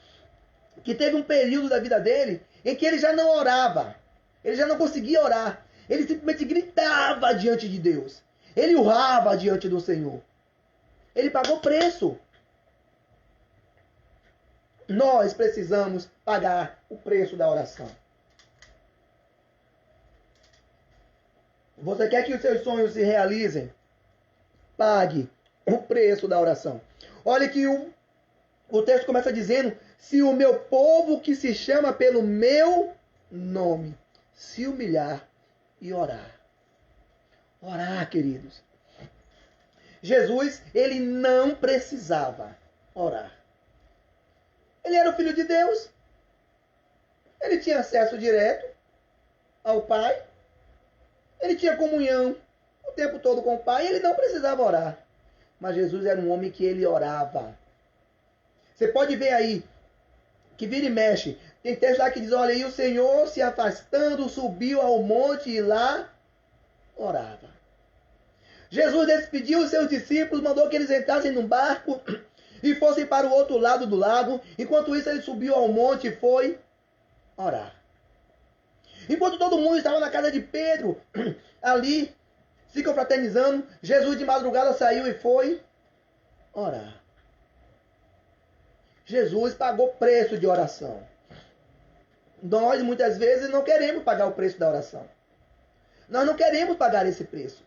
que teve um período da vida dele em que ele já não orava. Ele já não conseguia orar. Ele simplesmente gritava diante de Deus. Ele urrava diante do Senhor. Ele pagou preço. Nós precisamos pagar o preço da oração. Você quer que os seus sonhos se realizem? Pague o preço da oração. Olha que o texto começa dizendo: se o meu povo que se chama pelo meu nome se humilhar e orar. Orar, queridos. Jesus, ele não precisava orar. Ele era o Filho de Deus. Ele tinha acesso direto ao Pai. Ele tinha comunhão o tempo todo com o Pai. Ele não precisava orar. Mas Jesus era um homem que ele orava. Você pode ver aí, que vira e mexe. Tem texto lá que diz, olha, e o Senhor se afastando, subiu ao monte e lá orava. Jesus despediu os seus discípulos, mandou que eles entrassem num barco e fossem para o outro lado do lago. Enquanto isso, ele subiu ao monte e foi orar. Enquanto todo mundo estava na casa de Pedro, ali, se confraternizando, Jesus de madrugada saiu e foi orar. Jesus pagou preço de oração. Nós, muitas vezes, não queremos pagar o preço da oração. Nós não queremos pagar esse preço.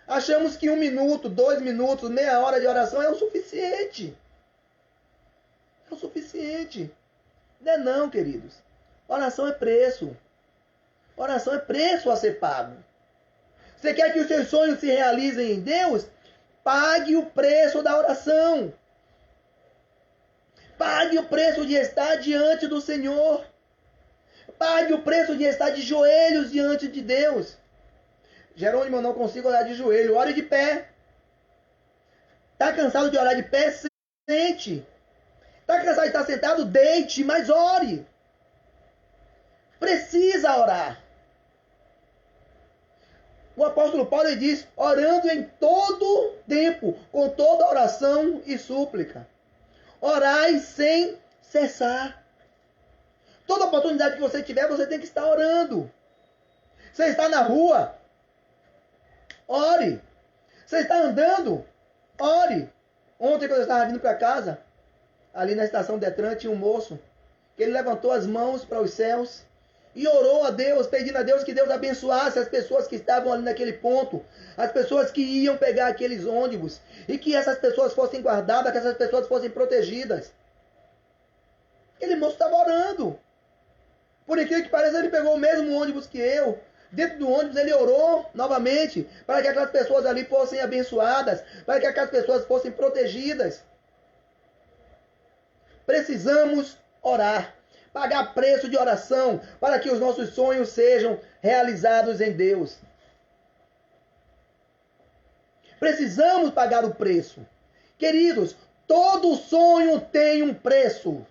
Achamos que 1 minuto, 2 minutos, meia hora de oração é o suficiente. É o suficiente. Não é não, queridos. Oração é preço. Oração é preço a ser pago. Você quer que os seus sonhos se realizem em Deus? Pague o preço da oração. Pague o preço de estar diante do Senhor. Pague o preço de estar de joelhos diante de Deus. Jerônimo, eu não consigo orar de joelho. Ore de pé. Está cansado de orar de pé? Sente. Está cansado de estar sentado? Deite, mas ore. Precisa orar. O apóstolo Paulo diz, orando em todo tempo, com toda oração e súplica. Orai sem cessar. Toda oportunidade que você tiver, você tem que estar orando. Você está na rua, ore. Você está andando, ore. Ontem, quando eu estava vindo para casa, ali na estação Detran, tinha um moço, que ele levantou as mãos para os céus e orou a Deus, pedindo a Deus que Deus abençoasse as pessoas que estavam ali naquele ponto, as pessoas que iam pegar aqueles ônibus, e que essas pessoas fossem guardadas, que essas pessoas fossem protegidas. Aquele moço estava orando. Por incrível que pareça, ele pegou o mesmo ônibus que eu. Dentro do ônibus ele orou novamente para que aquelas pessoas ali fossem abençoadas, para que aquelas pessoas fossem protegidas. Precisamos orar, pagar preço de oração para que os nossos sonhos sejam realizados em Deus. Precisamos pagar o preço. Queridos, todo sonho tem um preço.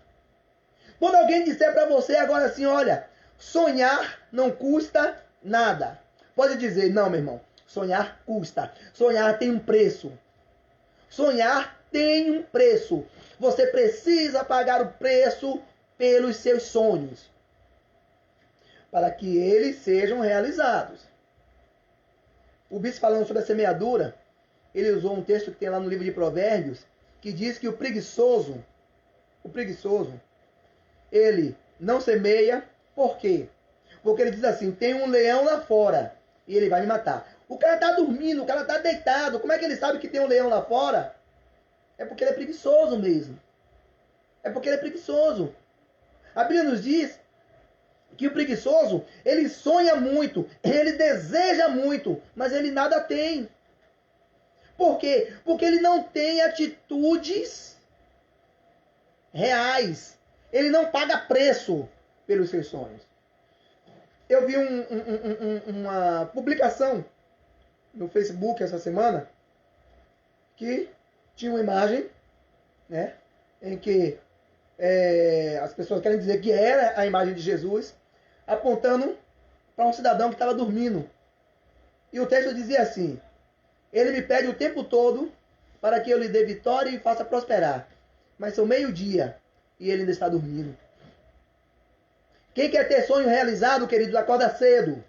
Quando alguém disser para você agora assim, olha, sonhar não custa nada. pode dizer, não, meu irmão, sonhar custa. Sonhar tem um preço. Sonhar tem um preço. Você precisa pagar o preço pelos seus sonhos, para que eles sejam realizados. O bispo, falando sobre a semeadura, ele usou um texto que tem lá no livro de Provérbios, que diz que o preguiçoso, ele não semeia. Por quê? Porque ele diz assim, tem um leão lá fora e ele vai me matar. O cara está dormindo, o cara está deitado. Como é que ele sabe que tem um leão lá fora? É porque ele é preguiçoso mesmo. É porque ele é preguiçoso. A Bíblia nos diz que o preguiçoso, ele sonha muito, ele deseja muito, mas ele nada tem. Por quê? Porque ele não tem atitudes reais. Ele não paga preço pelos seus sonhos. Eu vi uma publicação no Facebook essa semana que tinha uma imagem, né, em que as pessoas querem dizer que era a imagem de Jesus, apontando para um cidadão que estava dormindo. E o texto dizia assim: ele me pede o tempo todo para que eu lhe dê vitória e faça prosperar. Mas são meio-dia e ele ainda está dormindo. Quem quer ter sonho realizado, queridos, acorda cedo.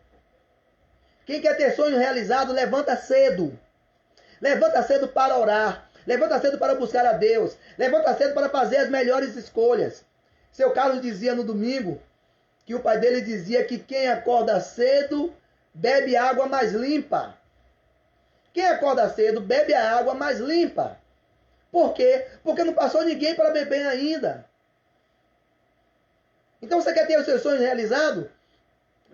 Quem quer ter sonho realizado, levanta cedo. Levanta cedo para orar. Levanta cedo para buscar a Deus. Levanta cedo para fazer as melhores escolhas. Seu Carlos dizia no domingo que o pai dele dizia que quem acorda cedo bebe água mais limpa. Quem acorda cedo bebe a água mais limpa. Por quê? Porque não passou ninguém para beber ainda. Então você quer ter os seus sonhos realizados?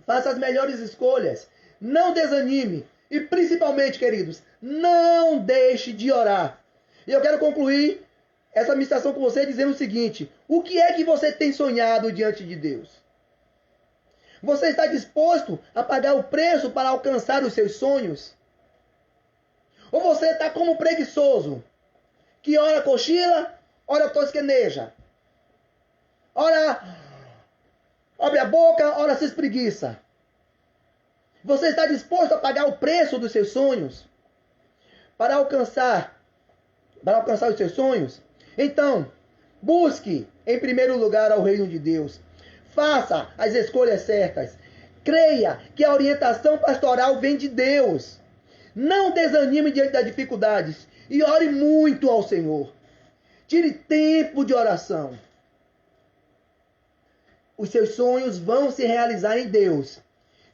Faça as melhores escolhas. Não desanime. E principalmente, queridos, não deixe de orar. E eu quero concluir essa ministração com você dizendo o seguinte: o que é que você tem sonhado diante de Deus? Você está disposto a pagar o preço para alcançar os seus sonhos? Ou você está como preguiçoso, que ora cochila, ora tosqueneja, ora abre a boca, ora se espreguiça? Você está disposto a pagar o preço dos seus sonhos para alcançar os seus sonhos? Então, busque em primeiro lugar ao reino de Deus. Faça as escolhas certas. Creia que a orientação pastoral vem de Deus. Não desanime diante das dificuldades e ore muito ao Senhor. Tire tempo de oração. Os seus sonhos vão se realizar em Deus,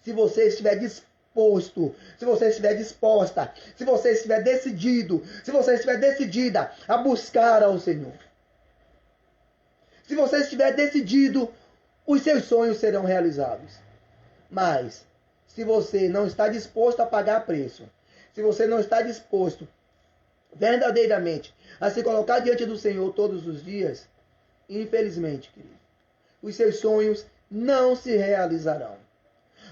se você estiver disposto, se você estiver disposta, se você estiver decidido, se você estiver decidida a buscar ao Senhor. Se você estiver decidido, os seus sonhos serão realizados. Mas, se você não está disposto a pagar preço, se você não está disposto verdadeiramente a se colocar diante do Senhor todos os dias, infelizmente, querido, os seus sonhos não se realizarão.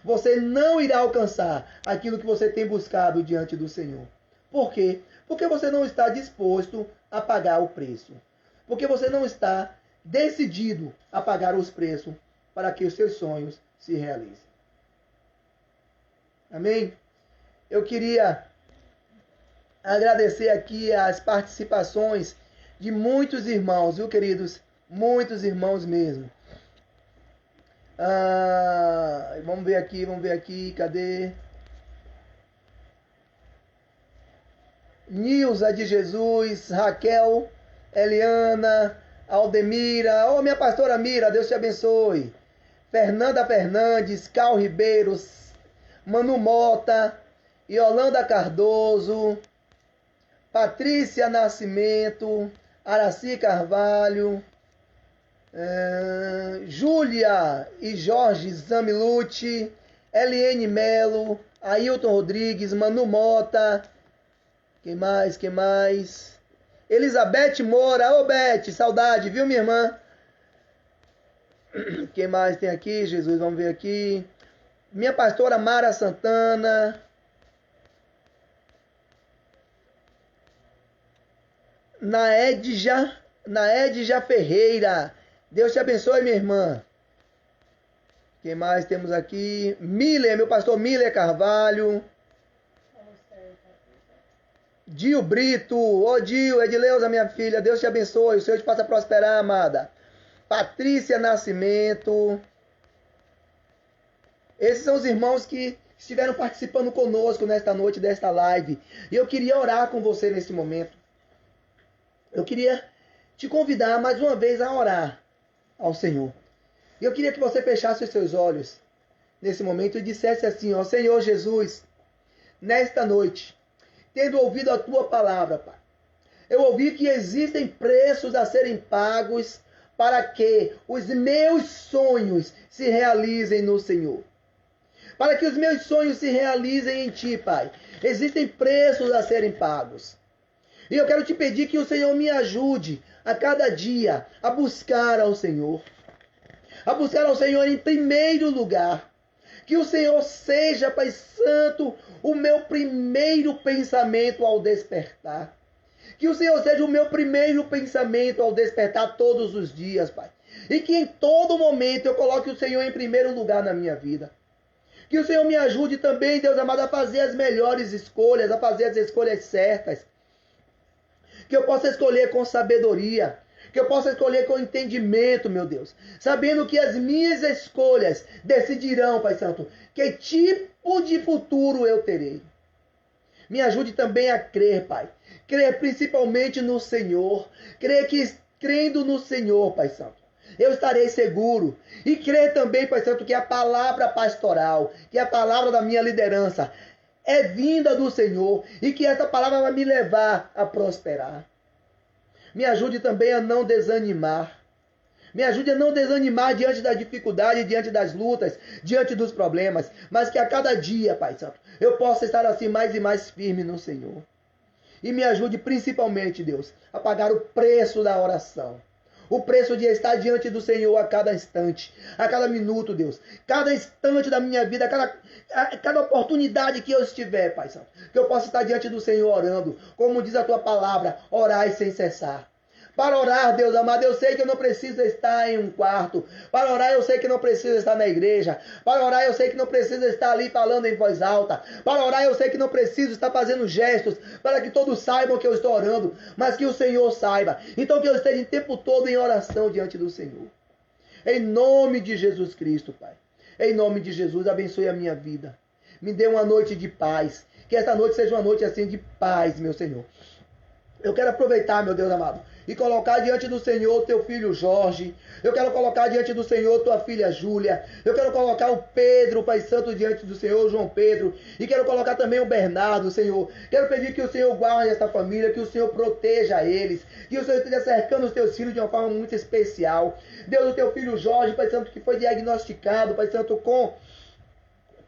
Você não irá alcançar aquilo que você tem buscado diante do Senhor. Por quê? Porque você não está disposto a pagar o preço. Porque você não está decidido a pagar os preços para que os seus sonhos se realizem. Amém? Eu queria agradecer aqui as participações de muitos irmãos, viu, queridos? Muitos irmãos mesmo. Vamos ver aqui, cadê? Nilza de Jesus, Raquel, Eliana, Aldemira, minha pastora Mira, Deus te abençoe. Fernanda Fernandes, Cal Ribeiros, Manu Mota, Yolanda Cardoso, Patrícia Nascimento, Araci Carvalho, Júlia e Jorge Zamilucci, Eliane Melo, Ailton Rodrigues, Manu Mota, quem mais? Elizabeth Moura, Beth, saudade, viu, minha irmã? Quem mais tem aqui, Jesus? Vamos ver aqui. Minha pastora Mara Santana. Naedja Ferreira. Deus te abençoe, minha irmã. Quem mais temos aqui? Miller, meu pastor Miller Carvalho. Dio Brito. Ô Dio, Edileuza, minha filha. Deus te abençoe. O Senhor te faça prosperar, amada. Patrícia Nascimento. Esses são os irmãos que estiveram participando conosco nesta noite desta live. E eu queria orar com você nesse momento. Eu queria te convidar mais uma vez a orar ao Senhor. E eu queria que você fechasse os seus olhos nesse momento e dissesse assim, ó, Senhor Jesus, nesta noite, tendo ouvido a tua palavra, Pai, eu ouvi que existem preços a serem pagos para que os meus sonhos se realizem no Senhor. Para que os meus sonhos se realizem em Ti, Pai. Existem preços a serem pagos. E eu quero te pedir que o Senhor me ajude a cada dia a buscar ao Senhor. A buscar ao Senhor em primeiro lugar. Que o Senhor seja, Pai Santo, o meu primeiro pensamento ao despertar. Que o Senhor seja o meu primeiro pensamento ao despertar todos os dias, Pai. E que em todo momento eu coloque o Senhor em primeiro lugar na minha vida. Que o Senhor me ajude também, Deus amado, a fazer as melhores escolhas, a fazer as escolhas certas. Que eu possa escolher com sabedoria. Que eu possa escolher com entendimento, meu Deus. Sabendo que as minhas escolhas decidirão, Pai Santo, que tipo de futuro eu terei. Me ajude também a crer, Pai. Crer principalmente no Senhor. Crer que, crendo no Senhor, Pai Santo, eu estarei seguro. E crer também, Pai Santo, que a palavra pastoral, que a palavra da minha liderança é vinda do Senhor. E que essa palavra vai me levar a prosperar. Me ajude também a não desanimar. Me ajude a não desanimar diante da dificuldade, diante das lutas, diante dos problemas. Mas que a cada dia, Pai Santo, eu possa estar assim mais e mais firme no Senhor. E me ajude principalmente, Deus, a pagar o preço da oração. O preço de estar diante do Senhor a cada instante, a cada minuto, Deus. Cada instante da minha vida, cada oportunidade que eu estiver, Pai Santo. Que eu possa estar diante do Senhor orando. Como diz a tua palavra, orai sem cessar. Para orar, Deus amado, eu sei que eu não preciso estar em um quarto. Para orar, eu sei que não preciso estar na igreja. Para orar, eu sei que não preciso estar ali falando em voz alta. Para orar, eu sei que não preciso estar fazendo gestos para que todos saibam que eu estou orando, mas que o Senhor saiba. Então que eu esteja o tempo todo em oração diante do Senhor. Em nome de Jesus Cristo, Pai. Em nome de Jesus, abençoe a minha vida. Me dê uma noite de paz. Que esta noite seja uma noite assim de paz, meu Senhor. Eu quero aproveitar, meu Deus amado, e colocar diante do Senhor teu filho Jorge. Eu quero colocar diante do Senhor tua filha Júlia. Eu quero colocar o Pedro, Pai Santo, diante do Senhor, João Pedro. E quero colocar também o Bernardo, Senhor. Quero pedir que o Senhor guarde essa família, que o Senhor proteja eles. Que o Senhor esteja cercando os teus filhos de uma forma muito especial. Deus, o teu filho Jorge, Pai Santo, que foi diagnosticado, Pai Santo, com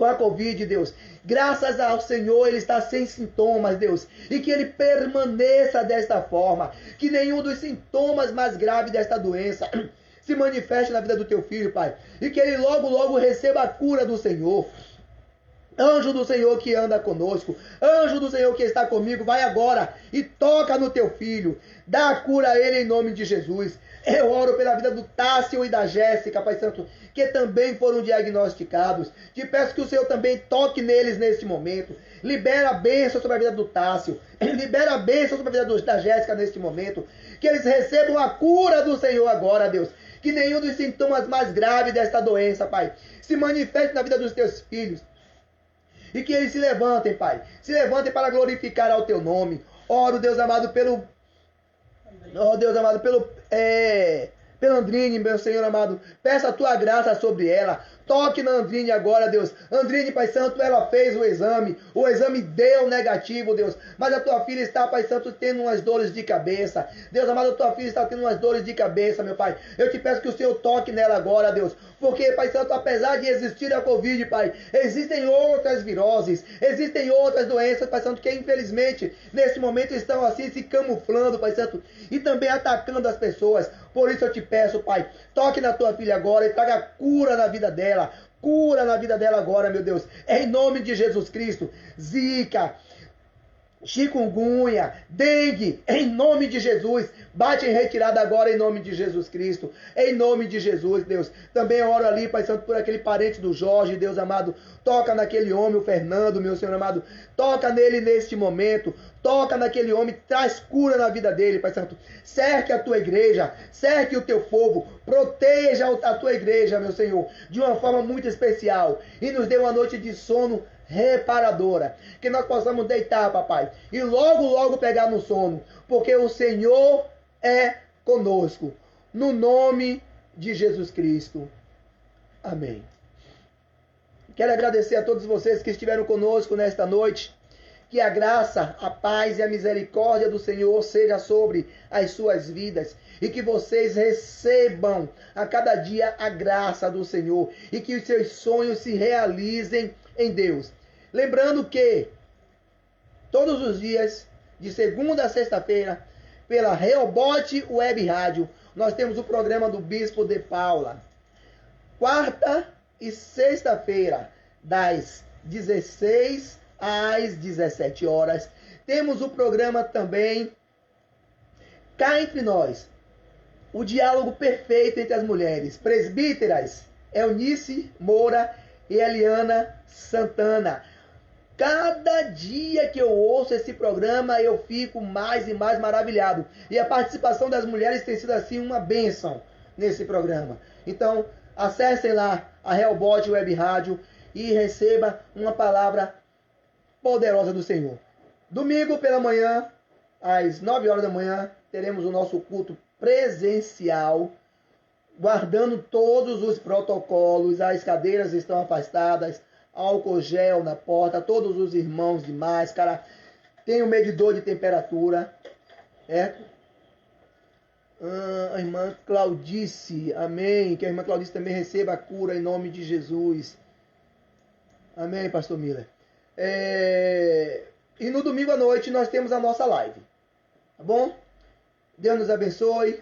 a Covid, Deus. Graças ao Senhor, ele está sem sintomas, Deus. E que ele permaneça desta forma. Que nenhum dos sintomas mais graves desta doença se manifeste na vida do teu filho, Pai. E que ele logo, logo receba a cura do Senhor. Anjo do Senhor que anda conosco, anjo do Senhor que está comigo, vai agora e toca no teu filho. Dá a cura a ele em nome de Jesus. Eu oro pela vida do Tássio e da Jéssica, Pai Santo, que também foram diagnosticados. Te peço que o Senhor também toque neles neste momento. Libera a bênção sobre a vida do Tássio. Libera a bênção sobre a vida da Jéssica neste momento. Que eles recebam a cura do Senhor agora, Deus. Que nenhum dos sintomas mais graves desta doença, Pai, se manifeste na vida dos teus filhos. E que eles se levantem, Pai. Se levantem para glorificar ao teu nome. Oro, Deus amado, pelo Andrine, meu Senhor amado. Peça a tua graça sobre ela. Toque na Andrine agora, Deus. Andrine, Pai Santo, ela fez o exame. O exame deu negativo, Deus. Mas a tua filha está, Pai Santo, tendo umas dores de cabeça. Deus amado, a tua filha está tendo umas dores de cabeça, meu Pai. Eu te peço que o Senhor toque nela agora, Deus. Porque, Pai Santo, apesar de existir a Covid, Pai, existem outras viroses, existem outras doenças, Pai Santo, que infelizmente, nesse momento estão assim se camuflando, Pai Santo, e também atacando as pessoas. Por isso eu te peço, Pai, toque na tua filha agora e traga cura na vida dela. Cura na vida dela agora, meu Deus. Em nome de Jesus Cristo. Zika, chikungunya, dengue, em nome de Jesus, bate em retirada agora em nome de Jesus Cristo, em nome de Jesus, Deus. Também oro ali, Pai Santo, por aquele parente do Jorge, Deus amado, toca naquele homem, o Fernando, meu Senhor amado, toca nele neste momento, toca naquele homem, traz cura na vida dele, Pai Santo. Cerque a tua igreja, cerque o teu povo, proteja a tua igreja, meu Senhor, de uma forma muito especial, e nos dê uma noite de sono reparadora, que nós possamos deitar, papai, e logo, logo pegar no sono, porque o Senhor é conosco, no nome de Jesus Cristo. Amém. Quero agradecer a todos vocês que estiveram conosco nesta noite, que a graça, a paz e a misericórdia do Senhor seja sobre as suas vidas, e que vocês recebam a cada dia a graça do Senhor, e que os seus sonhos se realizem em Deus. Lembrando que todos os dias, de segunda a sexta-feira, pela Rehoboth Web Rádio, nós temos o programa do Bispo de Paula. Quarta e sexta-feira, das 16 às 17 horas. Temos o programa também Cá Entre Nós, o diálogo perfeito entre as mulheres, presbíteras Eunice Moura e Eliana Santana. Cada dia que eu ouço esse programa, eu fico mais e mais maravilhado. E a participação das mulheres tem sido assim uma bênção nesse programa. Então, acessem lá a Rehoboth Web Rádio e receba uma palavra poderosa do Senhor. Domingo pela manhã, às 9 horas da manhã, teremos o nosso culto presencial, guardando todos os protocolos. As cadeiras estão afastadas, álcool gel na porta, todos os irmãos de máscara, tem o medidor de temperatura, a irmã Claudice, amém, que a irmã Claudice também receba a cura em nome de Jesus, amém, pastor Miller. E no domingo à noite nós temos a nossa live, tá bom? Deus nos abençoe.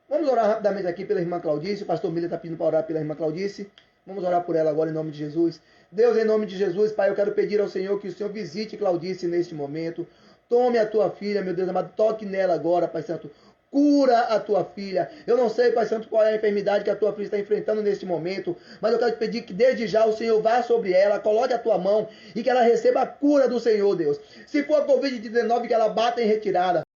Vamos orar rapidamente aqui pela irmã Claudice. O pastor Miller está pedindo para orar pela irmã Claudice. Vamos orar por ela agora em nome de Jesus. Deus, em nome de Jesus, Pai, eu quero pedir ao Senhor que o Senhor visite Claudice neste momento. Tome a tua filha, meu Deus amado, toque nela agora, Pai Santo. Cura a tua filha. Eu não sei, Pai Santo, qual é a enfermidade que a tua filha está enfrentando neste momento, mas eu quero te pedir que desde já o Senhor vá sobre ela, coloque a tua mão e que ela receba a cura do Senhor, Deus. Se for a Covid-19, que ela bata em retirada.